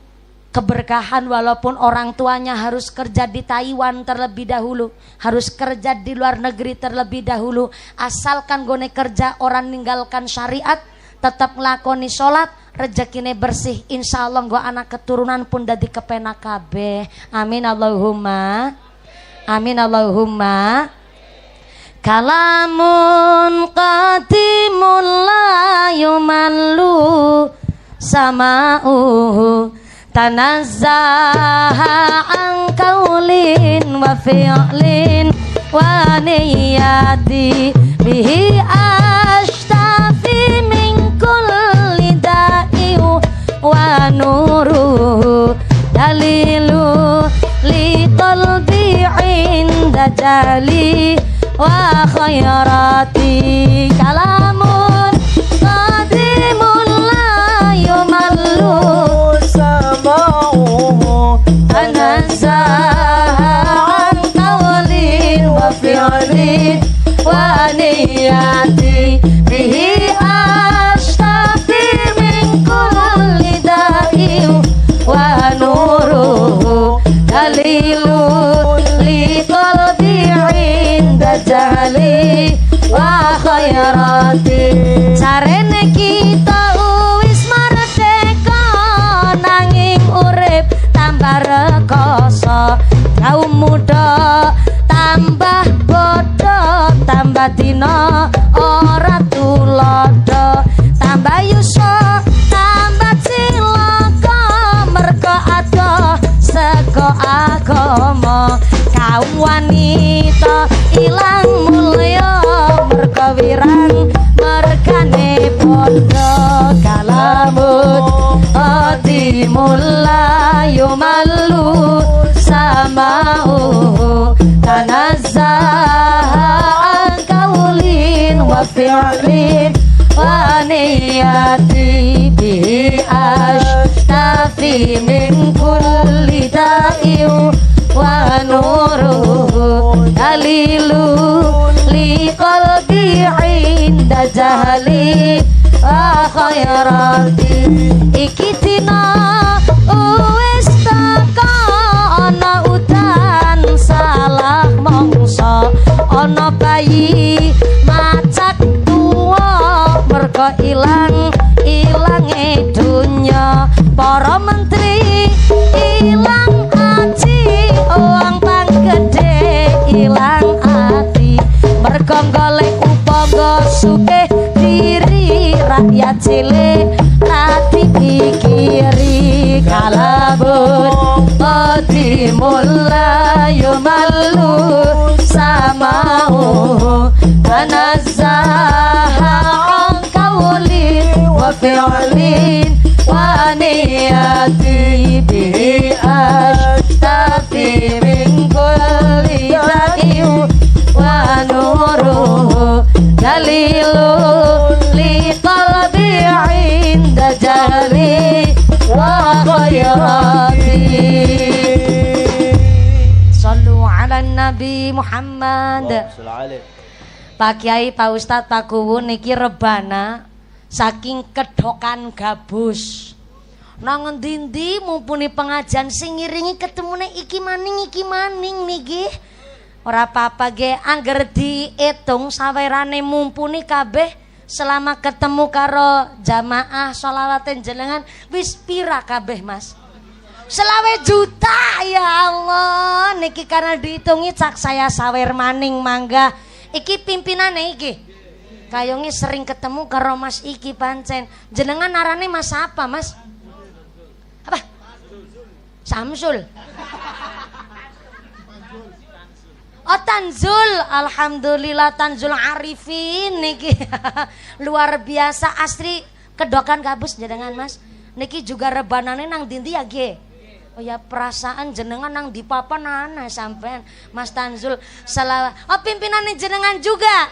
keberkahan, walaupun orang tuanya harus kerja di Taiwan terlebih dahulu, harus kerja di luar negeri terlebih dahulu, asalkan gone kerja orang ninggalkan syariat, tetap ngelakoni sholat, rezekine bersih, insya Allah gua anak keturunan pun dadi kepenak kabeh. Amin Allahumma, amin Allahumma. Kalamun qadimun la yumallu sama'uhu tanazzaha an qaulin wa fi'lin wa niyati bihi ashtafi min kulli da'i wa nuruhu dalilu li qalbi inda jali wa khairati. Kalamun qadimun la yumallu sama'uhu tanazzaha an qawlin wa fi'lin wa niyati bihi ashtafi min kulli da'i wa nuruhu dalilun li qalbi inda jali wa khairati. Carene kita wis merdeka nanging urip tambah rekoso, kaum muda tambah bodoh, tambah dina ora tulodo, tambah yuso tambah cilaka, mergo adoh sego agama. Kaum wanita ilang mulya mergo wirang mergane podo. Kalamun qadimul la yumallu sama'uhu tanazzaha an qaulin wa fi'lin wa niyati bihi ashtafi min kulli da'i wa nuruhu dalilu li qalbi inda jahli wa khairati iki dina wis teka ana udan salah mongso ana bayi macak tuwa mergo ilange dunya para menteri ilang aji uang pang gede ilang ati mergo golek upaga sugih diri rakyat cilik ati pikiri kalabut qadimul malu samau tanazzaha an qawli wa fi'lin wa niyati bihi ashtafi min kulli zakiu wa nuruhu dalilu li qalbi inda jahli wa khairati. Sallu ala Nabi Muhammad. Pak Kiai, Pak Ustadz, Pak Kuwu niki rebana saking kedokan gabus. Nang endi-endi mumpuni pengajian sing ngiringi ketemune iki maning niki. Ora apa-apa ge angger diitung sawerane mumpuni kabeh selama ketemu karo jamaah sholawatin jenengan wis pira kabeh Mas? 20 juta ya Allah niki karena dihitungi cak saya sawer maning mangga iki pimpinane iki kayonge sering ketemu karo Mas iki pancen jenengan narane Mas apa Mas? Apa? Samsul. Oh Tanzul, alhamdulillah Tanzul Arifin niki luar biasa asri kedokan gabus jenengan Mas niki juga rebanane nang dindi ya ge. Oh ya perasaan jenengan nang di papan ana sampean Mas Tanzul salah. Oh pimpinane jenengan juga.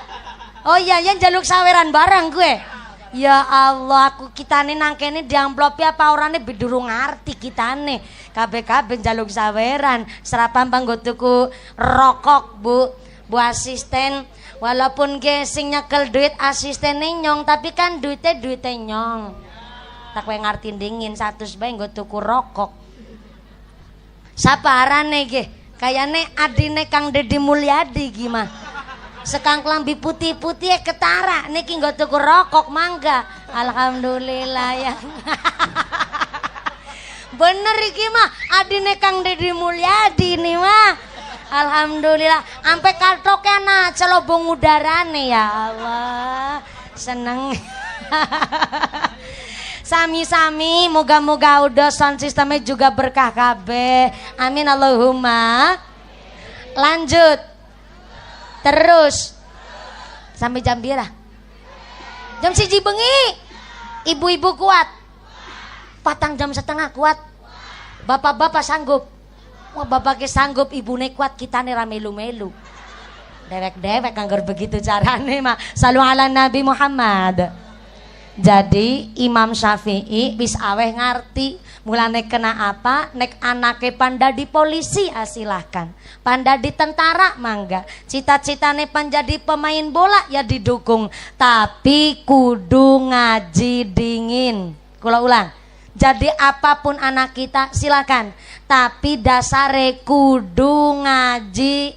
Oh iya yang jaluk saweran bareng gue. Ya Allah aku kitane nang kene diamplopi apa orane bidurung ngerti kitane. Kabeh-kabeh jaluk saweran. Serapampang nggo tuku rokok Bu asisten. Walaupun ge sing nyekel duit asistene nyong tapi kan duite nyong. Tak kowe ngerti dingin 100 bae nggo tuku rokok. Saparane ge kayane adine Kang Deddy Mulyadi gimana sekang klambi putih-putih ketara niki nggo tuku rokok mangga alhamdulillah ya bener iki mah adine Kang Deddy Mulyadi nih mah alhamdulillah ampe kartoknya nah celobong udarane ya Allah seneng sami-sami moga-moga udah sound sistemnya juga berkah kabeh amin Allahumma lanjut terus sampai jam birah jam 1 bengi ibu-ibu kuat 4 jam setengah kuat bapak-bapak sanggup wah bapaknya sanggup ibune kuat kita nih ramelu-melu dewek-dewek anggar begitu carane mah salu ala Nabi Muhammad. Jadi Imam Syafi'i wis aweh ngarti mulane kena apa nek anake pandadi polisi silahkan pandadi tentara mangga cita-citane panjadi pemain bola ya didukung tapi kudu ngaji dingin kula ulang jadi apapun anak kita silakan tapi dasare kudu ngaji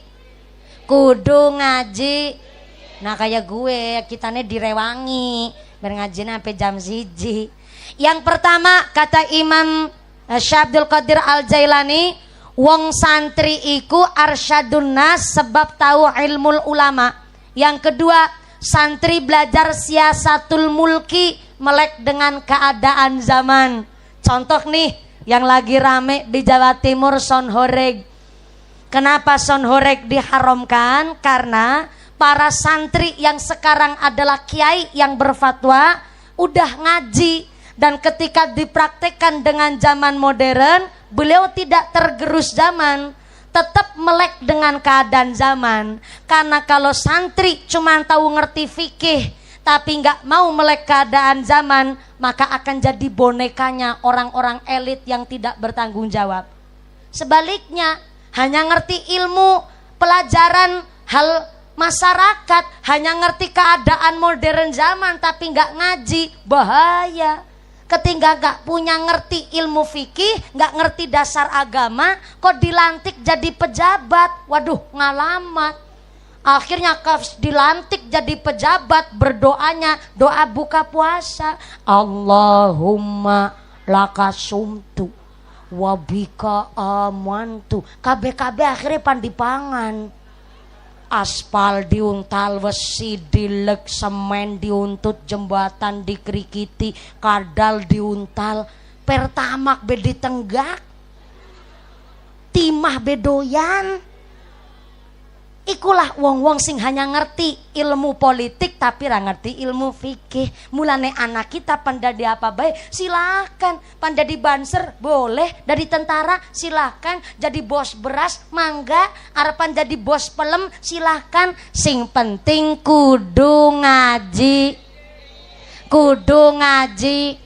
nah kayak gue kitane direwangi berngajina sampai jam 1. Yang pertama kata Imam Syekh Abdul Qadir Al-Jailani, wong santri iku arsyadun nas sebab tahu ilmu ulama. Yang kedua, santri belajar siasatul mulki melek dengan keadaan zaman. Contoh nih yang lagi rame di Jawa Timur son horeg. Kenapa son horeg diharamkan? Karena para santri yang sekarang adalah kiai yang berfatwa udah ngaji dan ketika dipraktekkan dengan zaman modern beliau tidak tergerus zaman tetap melek dengan keadaan zaman karena kalau santri cuma tahu ngerti fikih tapi nggak mau melek keadaan zaman maka akan jadi bonekanya orang-orang elit yang tidak bertanggung jawab. Sebaliknya hanya ngerti ilmu pelajaran hal Masyarakat hanya ngerti keadaan modern zaman tapi nggak ngaji, bahaya. Ketika nggak punya ngerti ilmu fikih, nggak ngerti dasar agama, kok dilantik jadi pejabat, waduh ngalamat. Akhirnya dilantik jadi pejabat, berdoanya doa buka puasa, Allahumma lakasumtu wabika amantu. KB akhirnya pandipangan. Aspal diuntal, wesi dilek, semen diuntut, jembatan dikrikiti, kadal diuntal, pertamak be ditenggak, timah bedoyan. Ikulah wong-wong sing hanya ngerti ilmu politik tapi ra ngerti ilmu fikih. Mulane anak kita pandadi apa baik silakan, pandadi banser boleh, dari tentara silakan, jadi bos beras mangga, arepan jadi bos pelem silakan. Sing penting kudu ngaji. Kudu ngaji.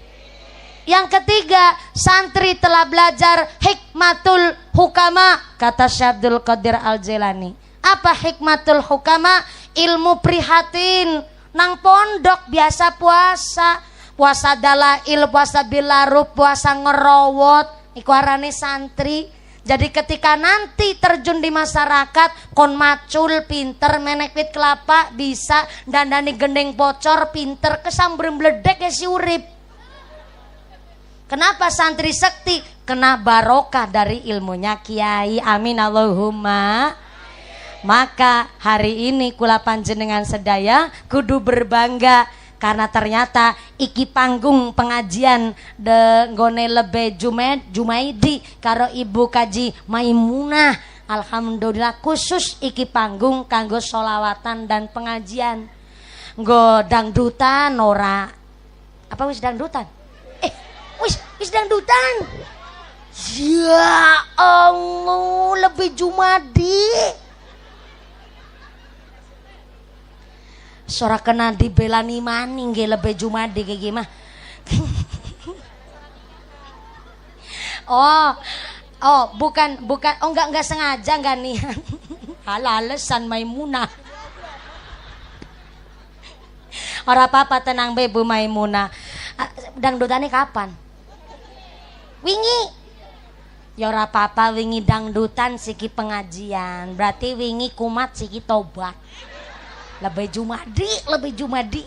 Yang ketiga, santri telah belajar hikmatul hukama, kata Syekh Abdul Qadir Al-Jailani. Apa hikmatul hukama? Ilmu prihatin. Nang pondok biasa puasa, puasa dalail, puasa bilarub, puasa ngerowot, iku arane santri. Jadi ketika nanti terjun di masyarakat, kon macul pinter, menek wit kelapa bisa, dandani gendeng bocor pinter, kesambrem bledek ya si urip. Kenapa santri sekti? Kena barokah dari ilmunya kiai. Amin Allahumma. Maka hari ini kula panjenengan sedaya kudu berbangga karena ternyata iki panggung pengajian de nggone lebe Jumaidi karo Ibu Kaji Maimunah. Alhamdulillah khusus iki panggung kanggo sholawatan dan pengajian. Nggo dangdutan ora. Apa wis dangdutan? Wis dangdutan. Ya Allah, lebih Jumadi. Sora kena dibelani maning ge lebih Jumadi kayak gimana? bukan enggak sengaja enggak nih. Halalesan Maimunah. Ora apa-apa tenang be Bu Maimunah. Dangdutane kapan? Wingi. Ya ora apa-apa wingi dangdutan siki pengajian. Berarti wingi kumat siki tobat. Lebih Jumadi.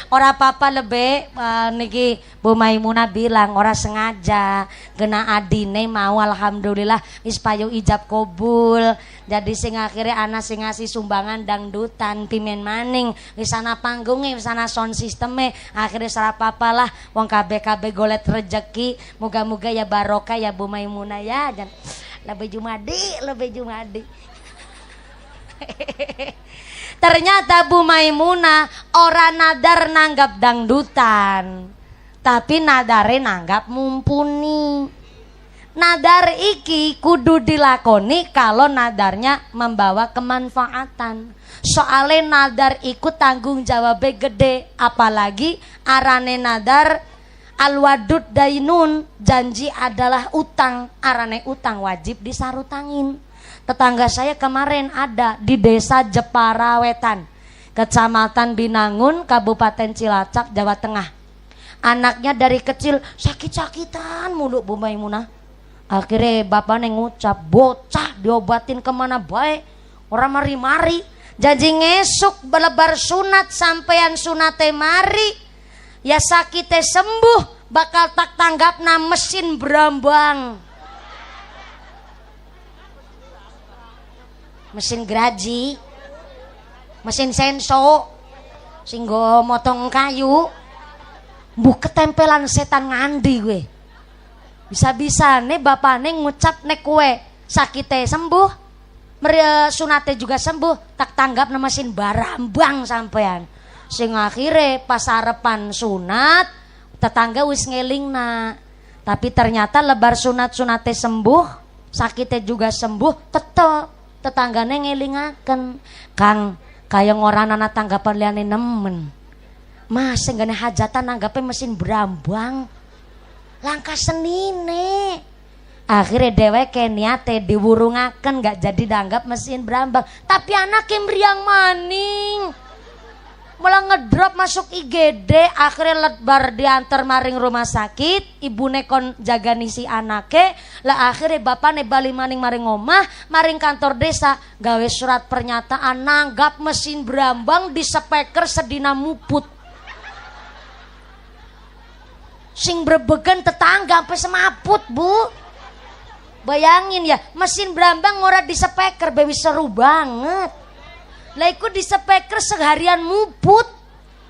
Ora apa-apa lebih niki Bu Maimunah bilang ora sengaja gena adine mau alhamdulillah wis payu ijab kabul. Jadi sing akhire ana sing ngasih sumbangan dangdutan pimen maning wis ana panggunge wis ana sound systeme akhire ora apa-apa lah wong kabeh golet rejeki muga-muga ya barokah ya Bu Maimunah ya dan lebih Jumadi. Ternyata Bu Maimunah ora nadar nanggap dangdutan, tapi nadare nanggap mumpuni. Nadar iki kudu dilakoni kalau nadarnya membawa kemanfaatan. Soale nadar iku tanggung jawabnya gede, apalagi arane nadar alwadud dainun, janji adalah utang, arane utang wajib disarutangin. Tetangga saya kemarin ada di desa Jepara Wetan, Kecamatan Binangun, Kabupaten Cilacap, Jawa Tengah. Anaknya dari kecil sakit-sakitan mulu Bu Maimunah. Akhirnya bapaknya ngucap, bocah diobatin kemana baik, orang mari-mari. Janji ngesuk belebar sunat sampean sunate mari, ya sakitnya sembuh bakal tak tanggapna mesin berambang. Mesin geraji, mesin senso, singgo motong kayu, buh ketempelan setan ngandi gue. Bisa-bisa nih bapak nih ngucap nek kue sakitnya sembuh, sunate juga sembuh, tak tanggap nama mesin barambang sampean. Sing akhirnya pas arepan sunat, tetangga wis ngelingna, tapi ternyata lebar sunate sembuh, sakitnya juga sembuh, tetanggane ngelingaken, Kang kaya orang anak tanggapan liane nemen. Mas enggane hajatan nanggape mesin berambang. Langkah senine. Akhirnya dheweke niate diwurungaken gak jadi dianggap mesin berambang. Tapi anaknya meriang maning. Malah ngedrop masuk IGD, akhirnya letbar diantar maring rumah sakit, ibune kon jaga nisi anake, lah akhirnya bapakne bali maning maring omah, maring kantor desa, gawe surat pernyataan nanggap mesin berambang di speaker sedina muput. Sing brebegen tetangga sampai semaput, Bu. Bayangin ya, mesin berambang ora di speaker, bewi seru banget. Lah iku di speaker seharian muput.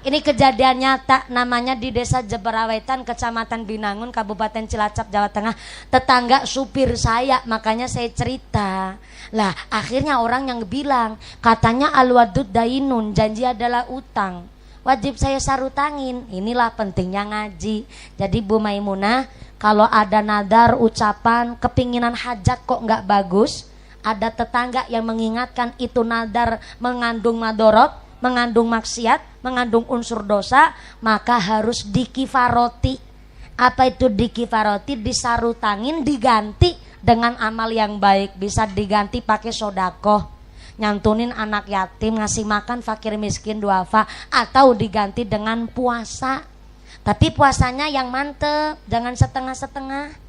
Ini kejadian nyata, namanya di Desa Jeberawetan, Kecamatan Binangun, Kabupaten Cilacap, Jawa Tengah. Tetangga supir saya, makanya saya cerita. Lah akhirnya orang yang bilang, katanya al-wadud dainun, janji adalah utang, wajib saya sarutangin. Inilah pentingnya ngaji. Jadi Bu Maimunah, kalau ada nadar, ucapan, kepinginan hajat kok nggak bagus, ada tetangga yang mengingatkan itu nadar mengandung madorot, mengandung maksiat, mengandung unsur dosa, maka harus dikifaroti. Apa itu dikifaroti? Disarutangin, diganti dengan amal yang baik. Bisa diganti pakai sodakoh, nyantunin anak yatim, ngasih makan fakir miskin duafa, atau diganti dengan puasa. Tapi puasanya yang mantep, jangan setengah-setengah.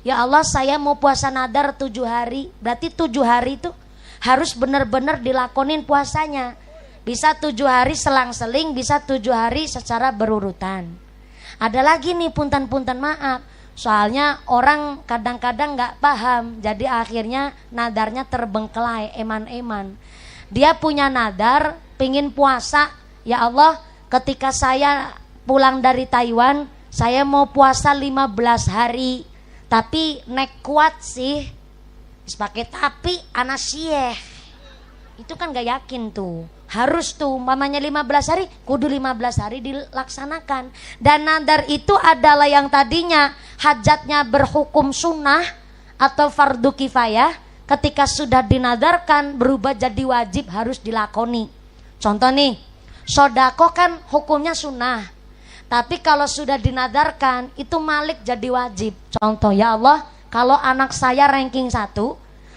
Ya Allah, saya mau puasa nadar 7 hari. Berarti 7 hari itu harus benar-benar dilakonin puasanya. Bisa 7 hari selang-seling, bisa 7 hari secara berurutan. Ada lagi nih punten-punten maaf. Soalnya orang kadang-kadang gak paham. Jadi akhirnya nadarnya terbengkelai, eman-eman. Dia punya nadar, pingin puasa. Ya Allah, ketika saya pulang dari Taiwan, saya mau puasa 15 hari. Tapi nek kuat sih, pakai tapi anak sieh. Itu kan gak yakin tuh. Harus tuh, mamanya 15 hari, kudu 15 hari dilaksanakan. Dan nadar itu adalah yang tadinya hajatnya berhukum sunnah atau fardu kifayah. Ketika sudah dinadarkan berubah jadi wajib, harus dilakoni. Contoh nih, sodako kan hukumnya sunnah. Tapi kalau sudah dinadarkan itu malik jadi wajib. Contoh, ya Allah, kalau anak saya ranking 1,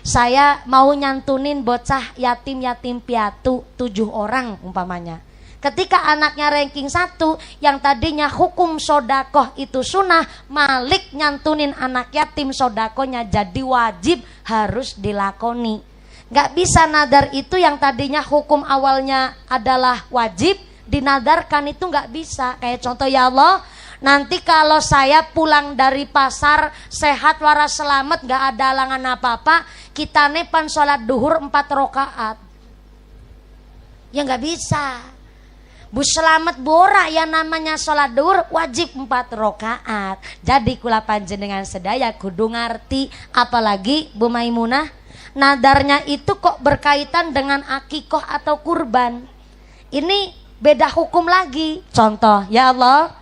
saya mau nyantunin bocah yatim-yatim piatu 7 orang umpamanya. Ketika anaknya ranking 1, yang tadinya hukum sodakoh itu sunnah, malik nyantunin anak yatim sodakohnya jadi wajib, harus dilakoni. Gak bisa nadar itu yang tadinya hukum awalnya adalah wajib, dinadarkan itu nggak bisa. Kayak contoh, ya Allah, nanti kalau saya pulang dari pasar sehat waras selamat, nggak ada halangan apa-apa, kita nepan sholat duhur 4 rakaat. Ya nggak bisa. Bu selamat bora ya, namanya sholat duhur wajib 4 rakaat. Jadi kula panjenengan sedaya kudu ngarti. Apalagi Bu Maimunah, nadarnya itu kok berkaitan dengan akikoh atau kurban. Ini beda hukum lagi. Contoh, ya Allah,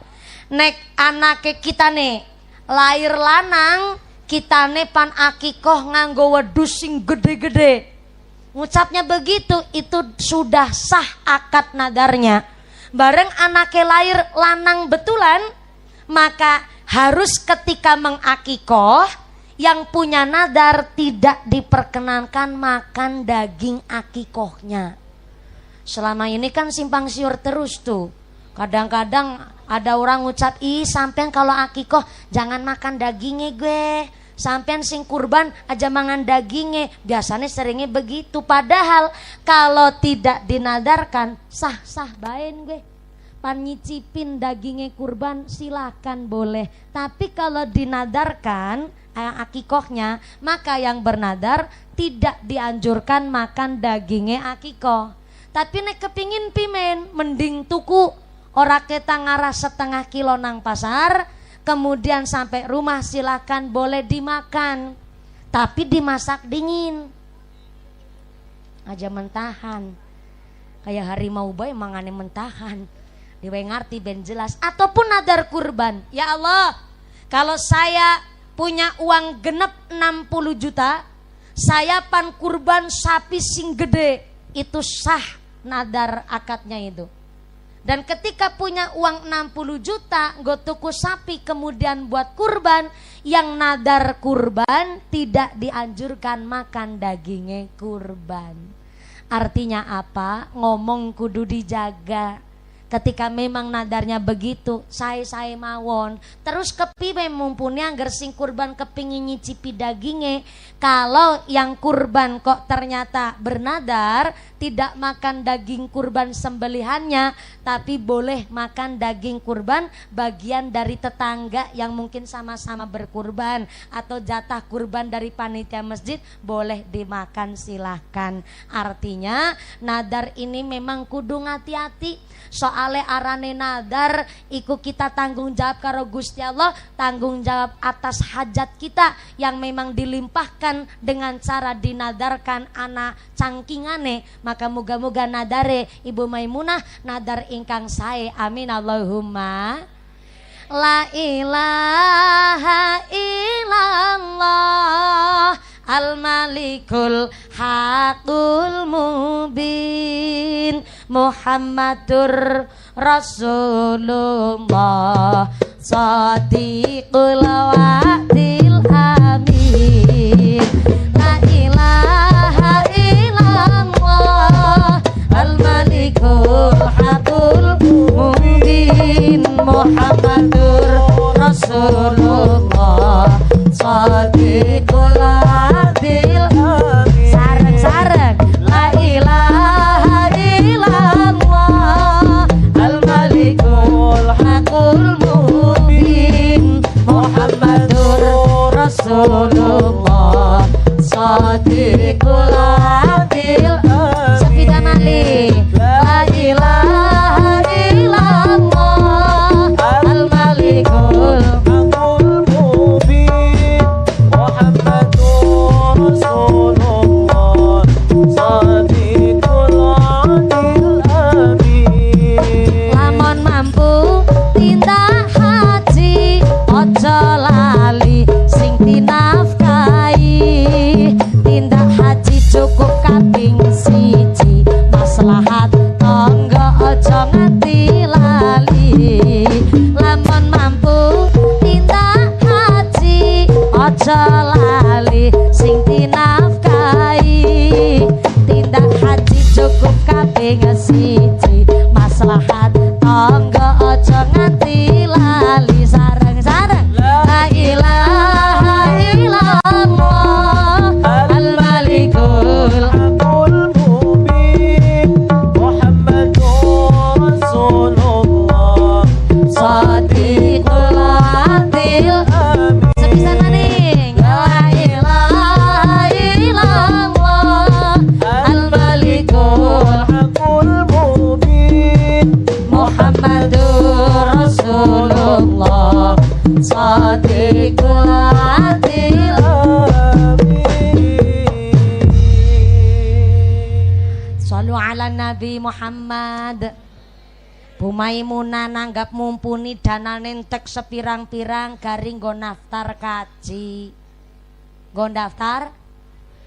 nek anake kita nih lahir lanang, kita nih pan akikoh nganggo wedus sing gede-gede. Ngucapnya begitu, itu sudah sah akad nadarnya. Bareng anake lahir lanang betulan, maka harus ketika mengakikoh, yang punya nadar tidak diperkenankan makan daging akikohnya. Selama ini kan simpang siur terus tuh. Kadang-kadang ada orang ngucap, ih sampean kalau akikoh jangan makan dagingnya gue. Sampean sing kurban aja mangan dagingnya. Biasanya seringnya begitu. Padahal kalau tidak dinadarkan, sah-sah baen gue. Pan nyicipin dagingnya kurban silakan boleh. Tapi kalau dinadarkan akikohnya, maka yang bernadar tidak dianjurkan makan dagingnya akikoh. Tapi nek kepingin pimen, mending tuku ora kita ngarah setengah kilo nang pasar, kemudian sampai rumah silakan boleh dimakan, tapi dimasak dingin, aja mentahan. Kayak harimau bae mangane mentahan, dewe ngarti ben jelas. Ataupun nadar kurban, ya Allah, kalau saya punya uang genep 60 juta, saya pan kurban sapi sing gede, itu sah nadar akadnya itu. Dan ketika punya uang 60 juta, nggo tuku sapi kemudian buat kurban, yang nadar kurban tidak dianjurkan makan dagingnya kurban. Artinya apa? Ngomong kudu dijaga. Ketika memang nadarnya begitu, saya mawon. Terus kepiye mumpuni angger sing kurban kepingin nyicipi dagingnya. Kalau yang kurban kok ternyata bernadar tidak makan daging kurban sembelihannya, tapi boleh makan daging kurban bagian dari tetangga yang mungkin sama-sama berkurban, atau jatah kurban dari panitia masjid, boleh dimakan, silahkan. Artinya nadar ini memang kudu hati-hati. Soale arane nadar iku kita tanggung jawab karo Gusti Allah, tanggung jawab atas hajat kita yang memang dilimpahkan dengan cara dinadarkan anak cangkingane. Maka muga-muga nadare Ibu Maimunah nadar ingkang sae, amin Allahumma. La ilaha illallah al-malikul haqul mubin Muhammadur Rasulullah Shadiqul wa'dil amin. La ilaha illallah al-malikul haqul mubin Muhammadur Rasulullah Shadiqul wa'dil amin. Sareng-sareng. La ilaha illallah al-malikul haqul mubin Muhammadur Rasulullah Shadiqul wa'dil amin. Sepidah malih. La ilaha illallah al-malikul haqul mubin Muhammadur Rasulullah Shadiqul wa'dil amin. Lamun mampu tindak haji, ojo lali sing dinafkahi. Tindak haji cukup kaping siji, maslahat tangga ojo nganti lali. Lamun mampu tindak haji, ojo lali sing dinafkahi. Tindak haji cukup kaping siji, maslahat tangga ojo nganti lali. Sareng-sareng. La ilaha illallah al-malikul haqul mubin Muhammadur Rasulullah Shadiqul wa'dil amin. sepisan maning. La ilaha illallah al-malikul haqul mubin Muhammadur Rasulullah Shadiqul wa'dil. Shallu ala Nabi Muhammad. Bu Maimunah nanggap mumpuni dana nentek sepirang-pirang garing nggo naftar kaji. Nggo daftar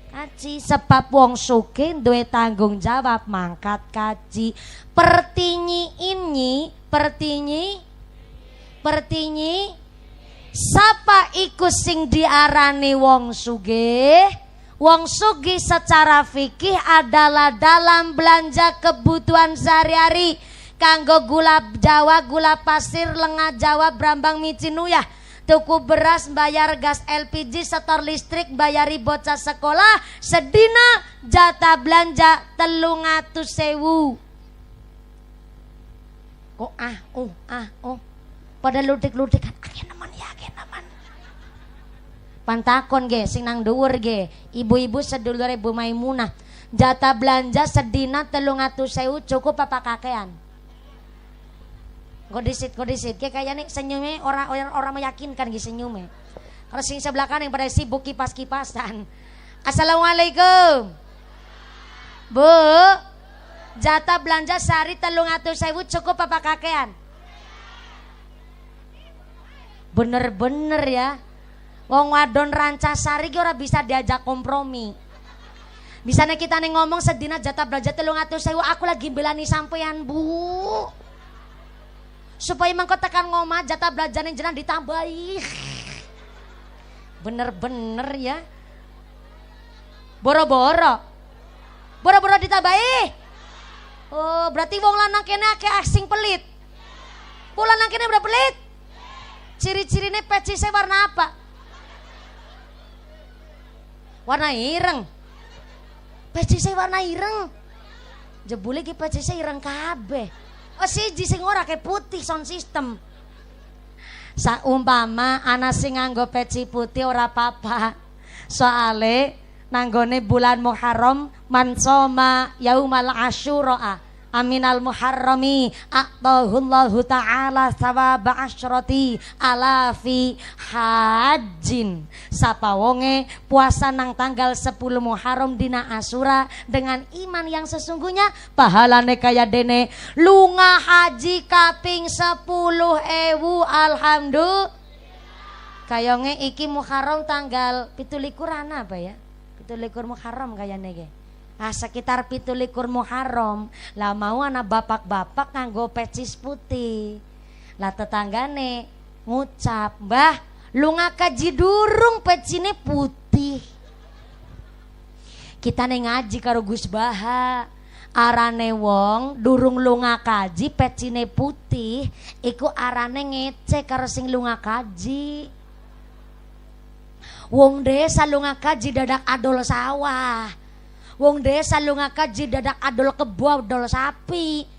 kaji sebab wong sugih duwe tanggung jawab mangkat kaji. Pertinyi sapa iku sing diarani wong sugih? Wong sugih secara fikih adalah dalam belanja kebutuhan sehari-hari. Kanggo gula Jawa, gula pasir, lengah Jawa, brambang micin uyah, tuku beras, bayar gas LPG, setor listrik, bayari bocah sekolah, sedina jatah belanja 300.000. Kok pada ludik-ludik kan agen nemen. Pantakon ge sing nang dhuwur ge, ibu-ibu sedulur Ibu Maimunah, jatah belanja sedina 300.000 cukup apa kakean? Kodisit ge kayaknya senyumnya orang meyakinkan ge senyumnya. Kalau sing sebelah kanan yang pada sibuk kipas-kipasan. Assalamualaikum. Bu, jatah belanja sehari 300.000 cukup apa kakean? Bener-bener ya. Wong wadon Rancasari ki ora bisa diajak kompromi. Bisanya kita nih ngomong sedina jatah belanja 300.000, aku lagi belani sampean, Bu. supaya mangko tekan ngomah jatah belajane jenengan ditambahi. Bener-bener ya. Boro-boro ditambahi. Oh, berarti wong lanang kene akeh asing pelit. Wong lanang kene berapa pelit? Ciri-cirine pecisnya warna apa? Warna ireng. Pecisnya warna ireng. Jebule ki pecisnya ireng kabeh. Oh siji sing ora kayak putih sound system. Saumpama ana sing nganggo peci putih ora apa-apa. Soale nanggone bulan Muharram man soma yaumal asyura aminal muharrami a'tahullahu ta'ala sawaba asyrati alafi hajin. Sapa wonge puasa nang tanggal 10 Muharram dina Asyura dengan iman yang sesungguhnya pahalane kaya dene lunga haji kaping 10.000. Alhamdulillah. Kayonge iki Muharram tanggal 17 apa ya? 17 Muharram kayane ge. Sekitar 17 Muharram lah mau anak bapak-bapak nganggo pecis putih. Lah tetanggane ngucap, "Mbah, lu ngakaji durung pecine putih." Kita ngaji karo Gus Baha. Arane wong durung lu ngakaji pecine putih, iku arane ngece karo sing lu ngakaji. Wong desa lu ngakaji dadak adol sawah. Wong desa lu ngakaji dadak adol kebo adol sapi.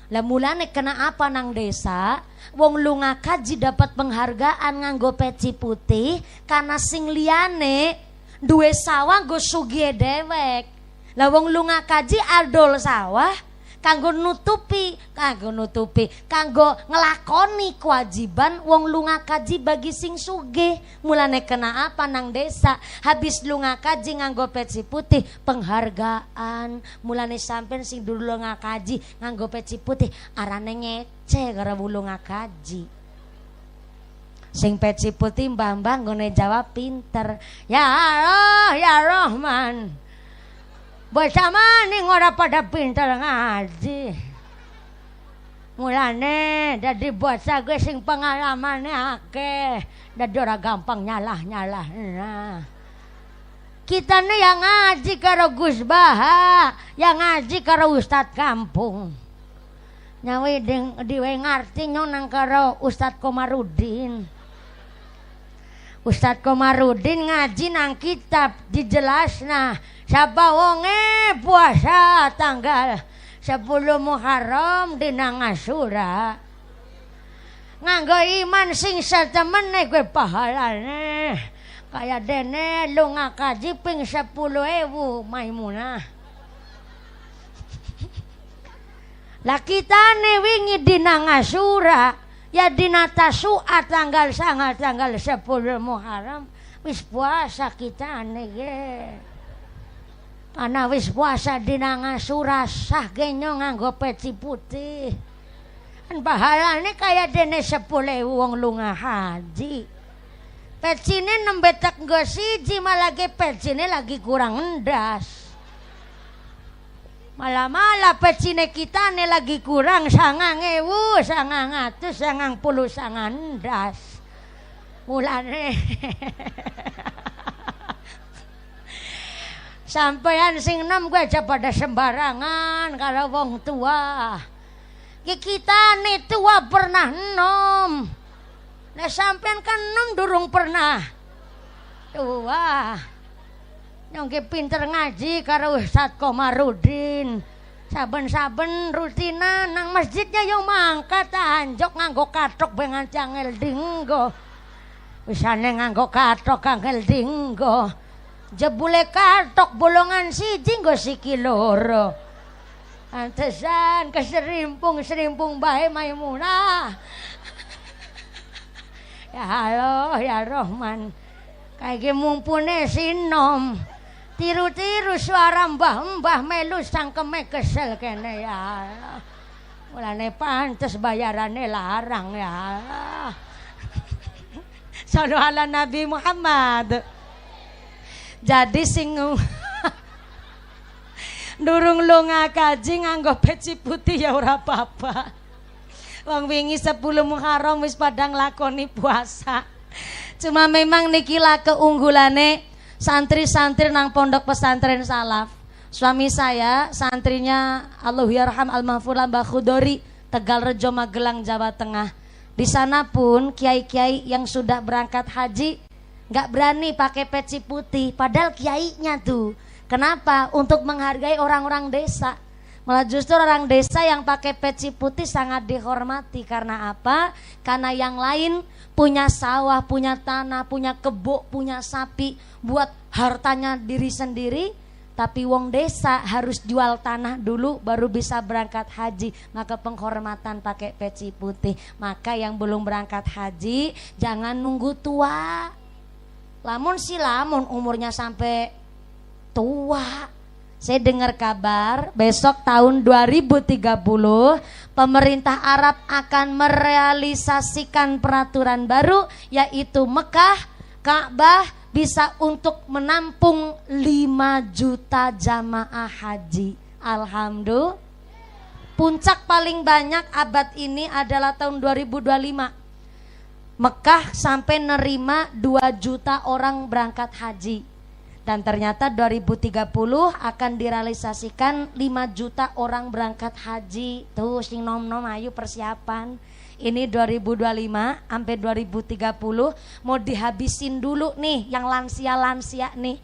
Lah mulane kena apa nang desa? Wong lu ngakaji dapat penghargaan nganggo peci putih karena sing liyane duwe sawah nggo sugih dewek. Lah wong lu ngakaji adol sawah kanggo nutupi, kanggo ngelakoni kewajiban wong lunga kaji bagi sing sugih. Mulane kena apa nang desa habis lunga kaji nganggo peci putih penghargaan. Mulane sampean sing dulu lunga kaji nganggo peci putih arane ngece karo lunga kaji. Sing peci putih mbah-mbah nggone jawab pinter. Ya Allah, ya Rahman. Bersama ning ora pada pinter ngaji. Mulane dadi bocah gue sing pengalamane akeh, dadi ora gampang nyalah-nyalah. Nah. Kita nih yang ngaji karo Gus Baha, yang ngaji karo Ustad kampung. Nyawi diwe ngarti nyonang karo Ustad Komarudin. Ustad Komarudin ngaji nang kitab dijelasna. Siapa wonge puasa tanggal 10 Muharram dina Asyura nganggo iman sing satemene kowe pahalane kaya dene lu ngakaji ping 10.000 Maimunah. Lah kitane wingi dina Asyura ya dina Tasu'a tanggal 10 Muharram wis puasa kitane ge. Ana wis puasa dina Asyura sah genyo nganggo peci putih. Kan pahalane kaya dene 10.000 wong lunga haji. Pecine nembe tek nggo siji malah ge pecine lagi kurang endas. Malah pecine kitane lagi kurang 9.000, 990 endas. Mulane sampeyan sing enom gue aja pada sembarangan kalau wong tua. Kita nih tua pernah enom. Nah sampeyan kan enom durung pernah tua. Nyongke pinter ngaji karo Ustad Komarudin. Saben-saben rutina nang masjidnya yo mangkat anjok nganggo kathok bengan cangel dinggo. Wisane nganggo kathok angel dinggo. Jebule kathok bolongan siji nggo siki loro. Antesan keserimpung bae Maimunah. Ya Allah ya Rahman. Kayak mumpune sinom. Tiru-tiru suara mbah-mbah melu sangkeme kesel kene ya Allah. Mulane pantes bayarane larang ya Allah. Sallu ala Nabi Muhammad. Jadi sing durung lunga kaji nganggo peci putih ya ora apa-apa. Wong wingi 10 Muharram wis padha nglakoni puasa. Cuma memang nikilah keunggulane santri-santri nang pondok pesantren salaf. Suami saya santrinya Allahyarham Al-Mahfur Mbah Khudori, Tegalrejo Magelang Jawa Tengah. Di sana pun kiai-kiai yang sudah berangkat haji nggak berani pakai peci putih, padahal kiainya tuh. Kenapa? Untuk menghargai orang-orang desa. Malah justru orang desa yang pakai peci putih sangat dihormati. Karena apa? Karena yang lain punya sawah, punya tanah, punya kebo, punya sapi, buat hartanya diri sendiri. Tapi wong desa harus jual tanah dulu baru bisa berangkat haji. Maka penghormatan pakai peci putih. Maka yang belum berangkat haji jangan nunggu tua. Lamun umurnya sampai tua. Saya dengar kabar besok tahun 2030 pemerintah Arab akan merealisasikan peraturan baru, yaitu Mekah, Ka'bah bisa untuk menampung 5 juta jamaah haji. Alhamdulillah. Puncak paling banyak abad ini adalah tahun 2025. Mekah sampai nerima 2 juta orang berangkat haji. Dan ternyata 2030 akan direalisasikan 5 juta orang berangkat haji. Tuh sing nom-nom ayo persiapan. Ini 2025 sampai 2030 mau dihabisin dulu nih yang lansia-lansia nih.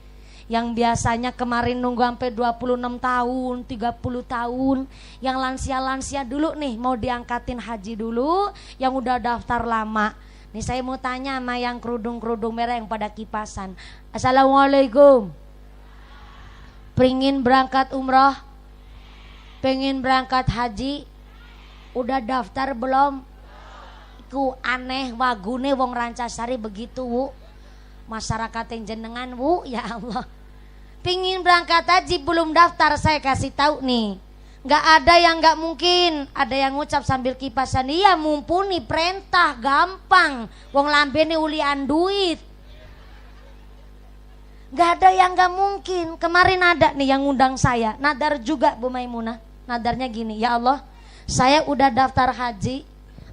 Yang biasanya kemarin nunggu sampai 26 tahun, 30 tahun. Yang lansia-lansia dulu nih mau diangkatin haji dulu, yang udah daftar lama. Nih saya mau tanya sama yang kerudung-kerudung merah yang pada kipasan. Assalamualaikum. Pengen berangkat umroh? Pengen berangkat haji? Udah daftar belum? Ku aneh wagune wong Rancasari begitu, Wu. Masyarakat yang jenengan, Wu, ya Allah. Pengen berangkat haji belum daftar, saya kasih tahu nih. Gak ada yang gak mungkin. Ada yang ngucap sambil kipasan, iya mumpuni perintah gampang. Wong lambene ulian duit. Gak ada yang gak mungkin. Kemarin ada nih yang ngundang saya, nadar juga Bu Maimunah. Nadarnya gini, ya Allah, saya udah daftar haji.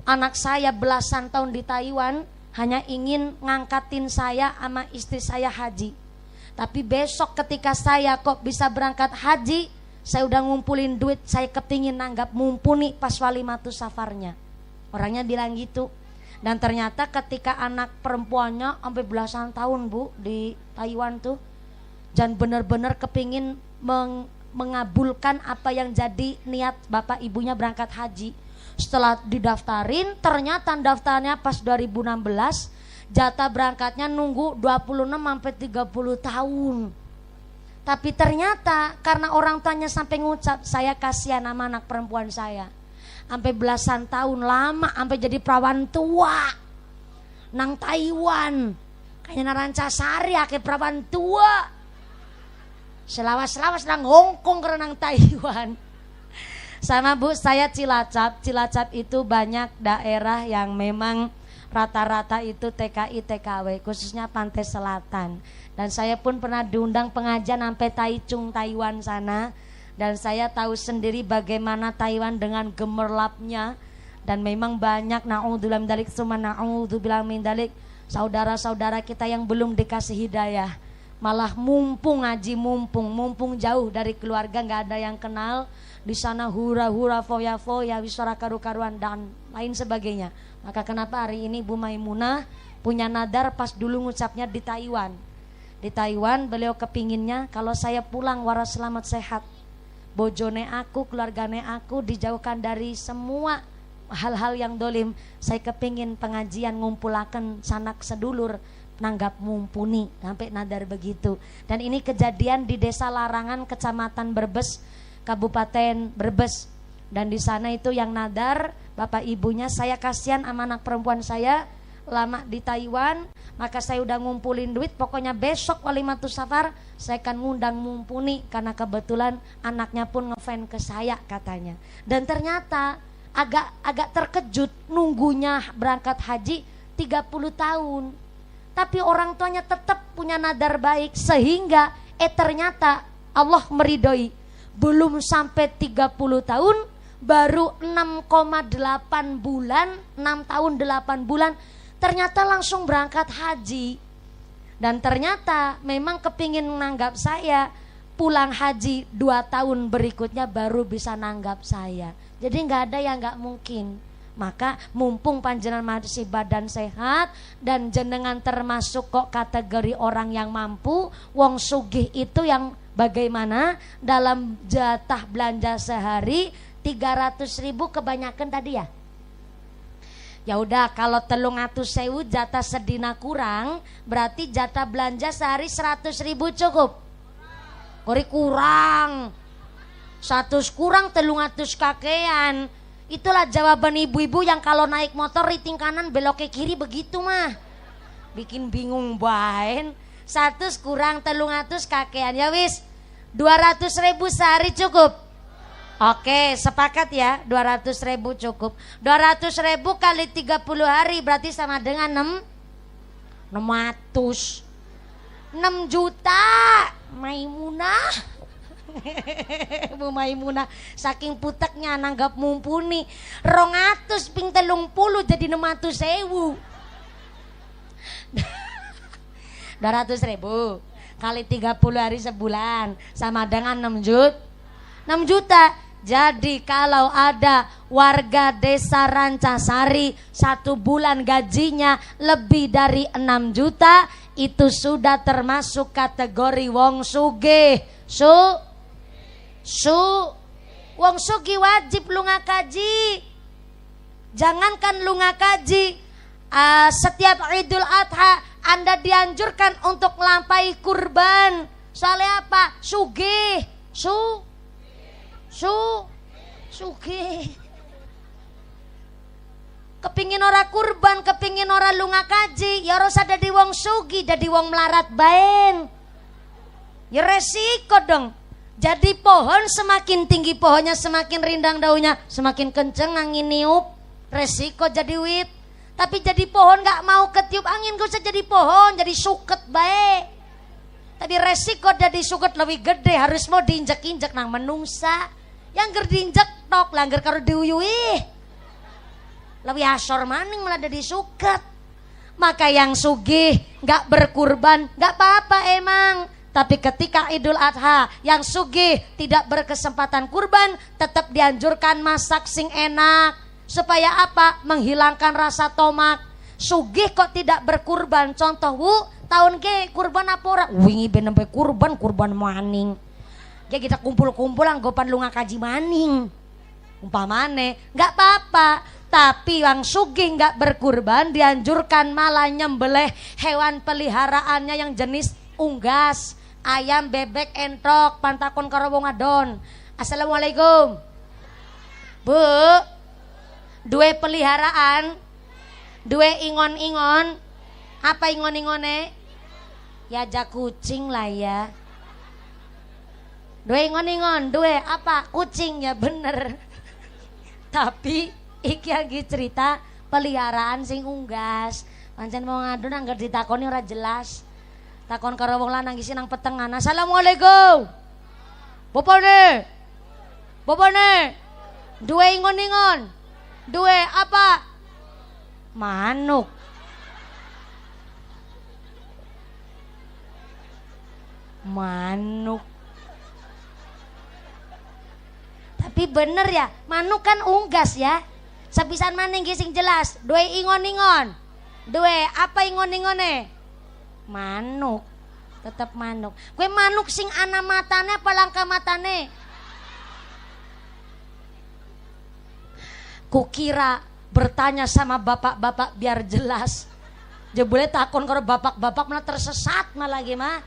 Anak saya belasan tahun di Taiwan hanya ingin ngangkatin saya sama istri saya haji. Tapi besok ketika saya kok bisa berangkat haji, saya udah ngumpulin duit, saya kepingin nanggap mumpuni pas walimatu safarnya. Orangnya bilang gitu. Dan ternyata ketika anak perempuannya sampai belasan tahun Bu di Taiwan tuh, dan bener-bener kepingin mengabulkan apa yang jadi niat bapak ibunya berangkat haji. Setelah didaftarin, ternyata daftarnya pas 2016, jatah berangkatnya nunggu 26 sampai 30 tahun. Tapi ternyata karena orang tuanya sampai ngucap, saya kasihan sama anak perempuan saya. Sampai belasan tahun lama, sampai jadi perawan tua. Nang Taiwan. Kayaknya Rancasari ake perawan tua. Selawas-selawas nang Hongkong karena nang Taiwan. Sama Bu, saya Cilacap. Cilacap itu banyak daerah yang memang rata-rata itu TKI TKW, khususnya pantai selatan. Dan saya pun pernah diundang pengajian sampai Taichung, Taiwan sana. Dan saya tahu sendiri bagaimana Taiwan dengan gemerlapnya. Dan memang banyak na'udzubillah min dzalik summa na'udzubillah min dzalik saudara-saudara kita yang belum dikasih hidayah. Malah mumpung ngaji, mumpung jauh dari keluarga, nggak ada yang kenal. Di sana hura-hura, foya-foya, wisara karu-karuan dan lain sebagainya. Maka kenapa hari ini Bu Maimunah punya nadar pas dulu ngucapnya di Taiwan. Di Taiwan beliau kepinginnya kalau saya pulang waras selamat sehat, bojone aku, keluargane aku dijauhkan dari semua hal-hal yang dolim. Saya kepingin pengajian ngumpulakan sanak sedulur nanggap mumpuni, sampai nadar begitu. Dan ini kejadian di Desa Larangan, Kecamatan Brebes, Kabupaten Brebes. Dan di sana itu yang nadar bapak ibunya, saya kasihan sama anak perempuan saya lama di Taiwan, maka saya udah ngumpulin duit, pokoknya besok walimatu safar saya akan ngundang mumpuni, karena kebetulan anaknya pun ngefan ke saya katanya. Dan ternyata agak terkejut nunggunya berangkat haji 30 tahun. Tapi orang tuanya tetap punya nadar baik, sehingga ternyata Allah meridhoi belum sampai 30 tahun baru 6,8 bulan, 6 tahun 8 bulan, ternyata langsung berangkat haji. Dan ternyata memang kepingin nanggap saya, pulang haji 2 tahun berikutnya baru bisa nanggap saya. Jadi nggak ada yang nggak mungkin. Maka mumpung panjenengan masih badan sehat dan jenengan termasuk kok kategori orang yang mampu, wong sugih itu yang bagaimana dalam jatah belanja sehari 300.000 kebanyakan tadi ya. Ya udah kalau 300.000 jatah sedina kurang, berarti jatah belanja sehari 100.000 cukup. Ori kurang. 100 kurang 300 kakean. Itulah jawaban ibu-ibu yang kalau naik motor riting kanan belok ke kiri begitu mah. Bikin bingung baen. 100 kurang 300 kakean. Ya wis 200.000 sehari cukup. Oke sepakat ya 200.000 cukup. 200.000 kali 30 hari berarti sama dengan 600. 6 juta Maimunah. Bu Maimunah saking puteknya nanggap mumpuni 200 ping 30 jadi 600.000. 200.000 kali 30 hari sebulan sama dengan 6 juta. Jadi kalau ada warga desa Rancasari 1 bulan gajinya lebih dari 6 juta, itu sudah termasuk kategori wong sugih. Wong sugih wajib lunga kaji. Jangankan lunga kaji, setiap Idul Adha Anda dianjurkan untuk melampaui kurban. Soalnya apa? Sugih. Sugih. Kepingin ora kurban, kepingin ora lunga kaji, ya harus ada di wong sugih, jadi wong melarat baen. Ya resiko dong. Jadi pohon semakin tinggi pohonnya, semakin rindang daunnya, semakin kenceng angin niup. Resiko jadi wit. Tapi jadi pohon gak mau ketiup angin, gak usah jadi pohon, jadi suket baik. Tadi resiko jadi suket lebih gede, harus mau diinjek-injek nang menungsa. Yang ger diinjek tok, langgar karo diuyui. Lebih asor maning malah jadi suket. Maka yang sugih gak berkurban, gak apa-apa emang. Tapi ketika Idul Adha yang sugih tidak berkesempatan kurban, tetap dianjurkan masak sing enak. Supaya apa? Menghilangkan rasa tomak. Sugih kok tidak berkurban. Contoh tahun ke kurban apa ora? Wingi ben nembe kurban maning. Ya kita kumpul-kumpul anggopan lunga kaji maning. Umpamane, enggak apa-apa. Tapi yang sugih enggak berkurban dianjurkan malah nyembelih hewan peliharaannya yang jenis unggas. Ayam, bebek, entok, pantakon karo wong adon. Assalamualaikum. Bu, dua peliharaan, dua ingon-ingon. Apa ingon-ingone? Ya jak kucing lah ya. Dua ingon-ingon, dua apa? Kucing ya bener. Tapi iki lagi cerita peliharaan sing unggas. Pancen mau ngadon anggar ditakoni ora jelas. Takon karo wong lanang isi nang petengan. Assalamualaikum. Bopone. Dua ingon-ingon. Dua apa? Manuk. Tapi bener ya, manuk kan unggas ya. Sepisan maning sing jelas. Dua ingon-ingon. Dua apa ingon-ingone? Manuk. Tetap manuk. Kue manuk sing ana matane apa langka matane? Kukira bertanya sama bapak-bapak biar jelas. Jebule takon karo bapak-bapak malah tersesat malah gimana?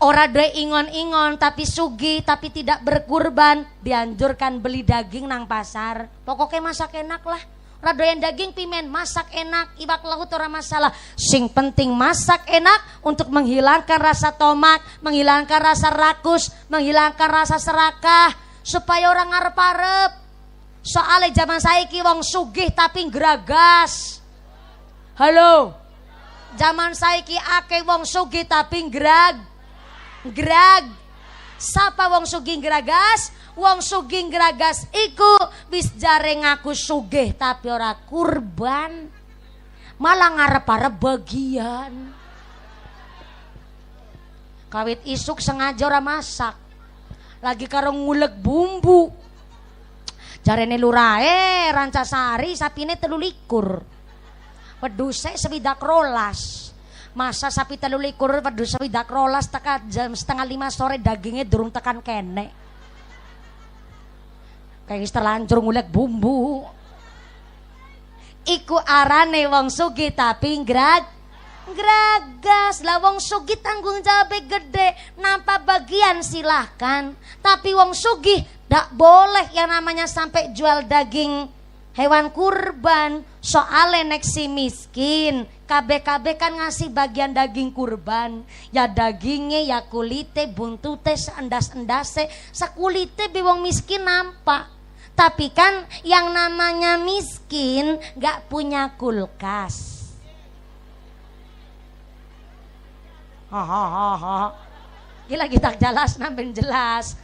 Ora dua ingon-ingon tapi sugih tapi tidak berkurban, dianjurkan beli daging nang pasar. Pokoknya masak enak lah. Ora doyan daging pimen, masak enak, ibak laut ora masalah. Sing penting masak enak untuk menghilangkan rasa tomak, menghilangkan rasa rakus, menghilangkan rasa serakah supaya orang ngarep-arep. Soalnya zaman saiki wong sugih tapi geragas. Halo. Zaman saiki akeh wong sugih tapi gerag. Sapa wong sugih geragas? Wong sugih gragas iku wis jare ngaku sugih tapi ora kurban. Malah ngarep-arep bagian. Kawit isuk sengaja ora masak. Lagi karo ngulek bumbu. Jarene lurae Rancasari sapine 23. Wedhuse 12. Masa sapi 23 wedhus 12 tekan jam 4:30 sore dagingnya durung tekan kene. Kayak wis terlanjur ngulek bumbu. Iku arane wong sugih tapi gragas. Lah wong sugih tanggung jawab gede, nampa bagian silahkan. Tapi wong sugih ndak boleh yang namanya sampai jual daging hewan kurban. Soale nek si miskin KB kan ngasih bagian daging kurban. Ya dagingnya, ya kulite, buntute, seendas-endase, sakulite be wong miskin nampak. Tapi kan yang namanya miskin gak punya kulkas. Gila kita jelas nampen jelas.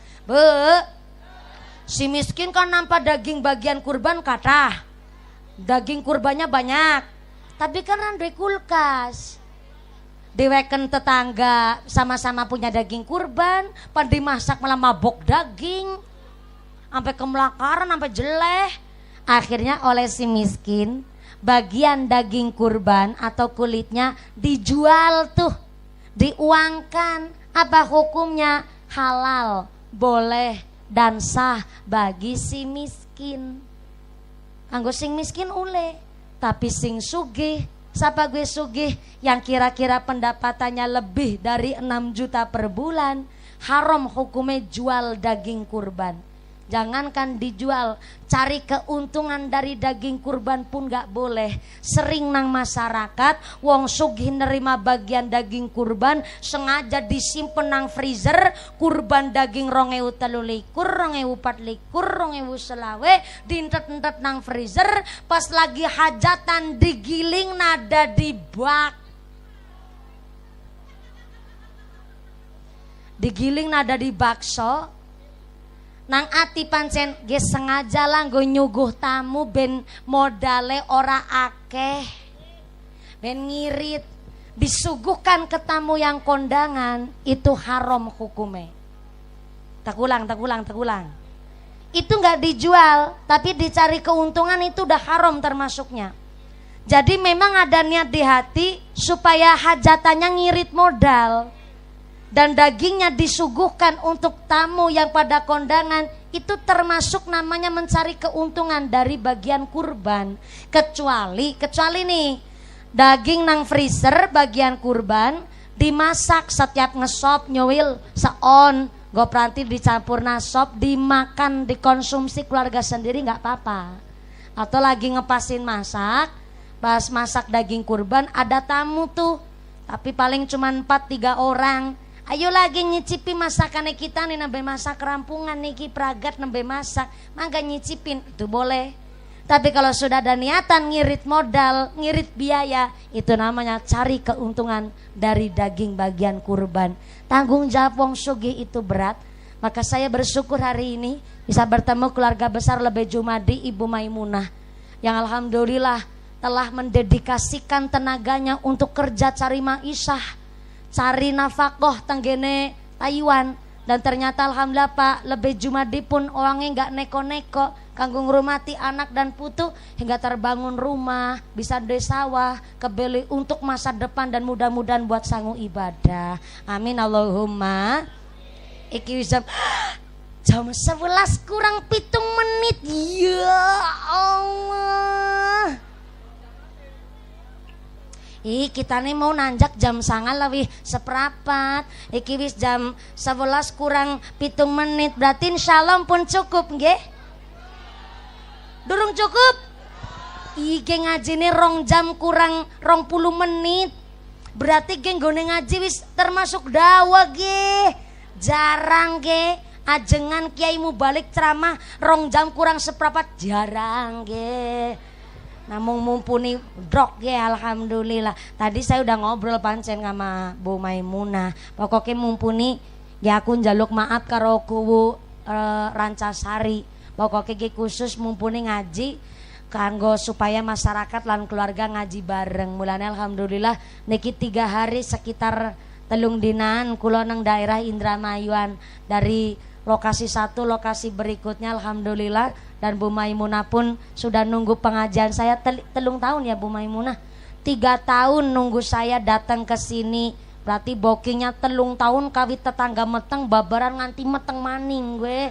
Si miskin kan nampak daging bagian kurban kata. Daging kurbannya banyak. Tapi kan randuwe kulkas. Deweken tetangga sama-sama punya daging kurban, pandai masak malah mabok daging. Sampai kemelakaran, sampai jeleh. Akhirnya oleh si miskin bagian daging kurban atau kulitnya dijual tuh, diuangkan. Apa hukumnya? Halal, boleh dan sah bagi si miskin. Anggo sing miskin ule, tapi sing sugih, siapa gue sugih yang kira-kira pendapatannya lebih dari 6 juta per bulan, haram hukumnya jual daging kurban. Jangankan dijual, cari keuntungan dari daging kurban pun gak boleh. Sering nang masyarakat wong sugih nerima bagian daging kurban sengaja disimpen nang freezer. Kurban daging 2023, 2024, 2025 dintet-entet nang freezer. Pas lagi hajatan digiling nada di bak. Digiling nada di bakso. Nang ati pancen ge sengaja lah nggo nyuguh tamu ben modale ora akeh. Ben ngirit disuguhkan ke tamu yang kondangan itu haram hukume. Tak ulang. Itu nggak dijual tapi dicari keuntungan itu udah haram termasuknya. Jadi memang ada niat di hati supaya hajatannya ngirit modal. Dan dagingnya disuguhkan untuk tamu yang pada kondangan, itu termasuk namanya mencari keuntungan dari bagian kurban. Kecuali nih daging nang freezer bagian kurban dimasak setiap ngesop nyuwil seon gopranti dicampur nasop dimakan dikonsumsi keluarga sendiri nggak apa-apa. Atau lagi ngepasin masak, pas masak daging kurban ada tamu tuh, tapi paling cuma 4-3 orang. Ayo lagi nyicipi masakannya kita nih, nambe masak rampungan niki pragat nambe masak, mangga nyicipin itu boleh. Tapi kalau sudah ada niatan ngirit modal, ngirit biaya, itu namanya cari keuntungan dari daging bagian kurban. Tanggung jawab wong sugih itu berat. Maka saya bersyukur hari ini bisa bertemu keluarga besar Lebe Jumadi Ibu Maimunah yang alhamdulillah telah mendedikasikan tenaganya untuk kerja cari maisha, cari nafkah tenggene Taiwan. Dan ternyata alhamdulillah Pak Lebe Jumadi pun orangnya nggak neko-neko kanggo ngurmati anak dan putu hingga terbangun rumah, bisa duwe sawah, kebeli untuk masa depan dan mudah-mudahan buat sanggup ibadah. Amin Allahumma. Iki jam 11 kurang 7 menit. Ya Allah. Kita nih mau nanjak jam 9 lebih seperempat. Iki wis jam 11 kurang 7 menit. Berarti insyaallah pun cukup nggih? Durung cukup? Iki ngajine 2 jam kurang 20 menit. Berarti geng gone ngaji wis termasuk dawa ge. Jarang ge. Ajengan kiaimu balik ceramah 2 jam kurang seperempat, jarang ge. Namun mumpuni drok ya alhamdulillah. Tadi saya udah ngobrol pancen sama Bu Maimunah. Pokoknya mumpuni ya aku njaluk maaf karo kuwu Rancasari. Pokoknya ge khusus mumpuni ngaji kanggo supaya masyarakat lan keluarga ngaji bareng. Mulane alhamdulillah niki 3 hari sekitar telung dinaan kula nang daerah Indramayuan, dari lokasi satu lokasi berikutnya alhamdulillah. Dan Bu Maimunah pun sudah nunggu pengajian saya telung tahun ya Bu Maimunah. 3 tahun nunggu saya datang ke sini. Berarti bookingnya telung tahun kawit tetangga meteng babaran nganti meteng maning gue.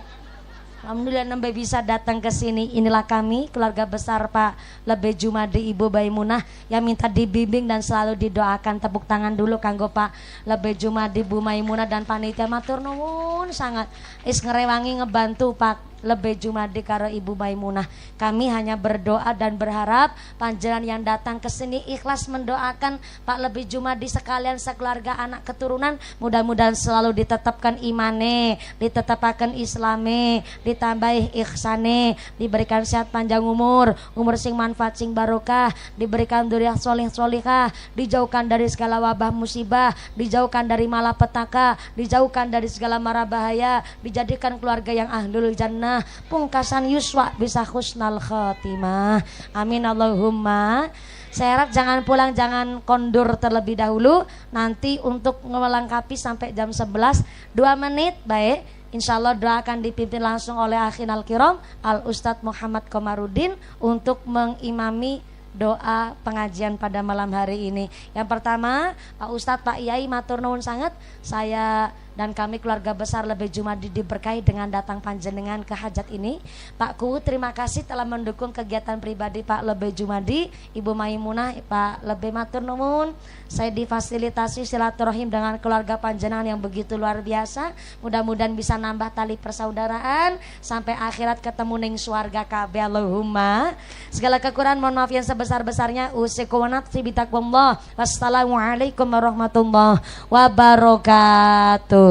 Alhamdulillah nembe bisa datang ke sini. Inilah kami keluarga besar Pak Lebih Jumadi Ibu Maimunah yang minta dibimbing dan selalu didoakan. Tepuk tangan dulu kanggo Pak Lebih Jumadi Bu Maimunah dan panitia matur nuwun sangat is ngerewangi ngebantu Pak Lebih Jumadi karo Ibu Maimunah. Kami hanya berdoa dan berharap panjenengan yang datang ke sini ikhlas mendoakan Pak Lebih Jumadi sekalian sekeluarga anak keturunan, mudah-mudahan selalu ditetapkan imane, ditetapkan islame, ditambahi ihsane, diberikan sehat panjang umur sing manfaat sing barokah, diberikan dzurriyyah sholih sholihah, dijauhkan dari segala wabah musibah, dijauhkan dari malapetaka, dijauhkan dari segala mara bahaya, dijadikan keluarga yang ahlul jannah, pungkasan yuswa bisa husnal khatimah. Amin Allahumma. Saya harap jangan pulang, jangan kondur terlebih dahulu. Nanti untuk melengkapi sampai jam 11 2 menit baik. Insya Allah doa akan dipimpin langsung oleh Akhinal Kiram Al Ustadz Muhammad Komarudin untuk mengimami doa pengajian pada malam hari ini. Yang pertama Pak Ustadz, Pak Yai matur nuwun sangat. Saya dan kami keluarga besar Lebih Jumadi diberkahi dengan datang panjenengan ke hajat ini. Pak Ku, terima kasih telah mendukung kegiatan pribadi Pak Lebih Jumadi. Ibu Maimunah, Pak Lebih matur nuwun. Saya difasilitasi silaturahim dengan keluarga panjenengan yang begitu luar biasa. Mudah-mudahan bisa nambah tali persaudaraan sampai akhirat ketemu ning swarga kabeh Allahumma. Segala kekurangan mohon maaf yang sebesar-besarnya. Usikum wa nafsi bitaqwallah. Wassalamualaikum warahmatullahi wabarakatuh.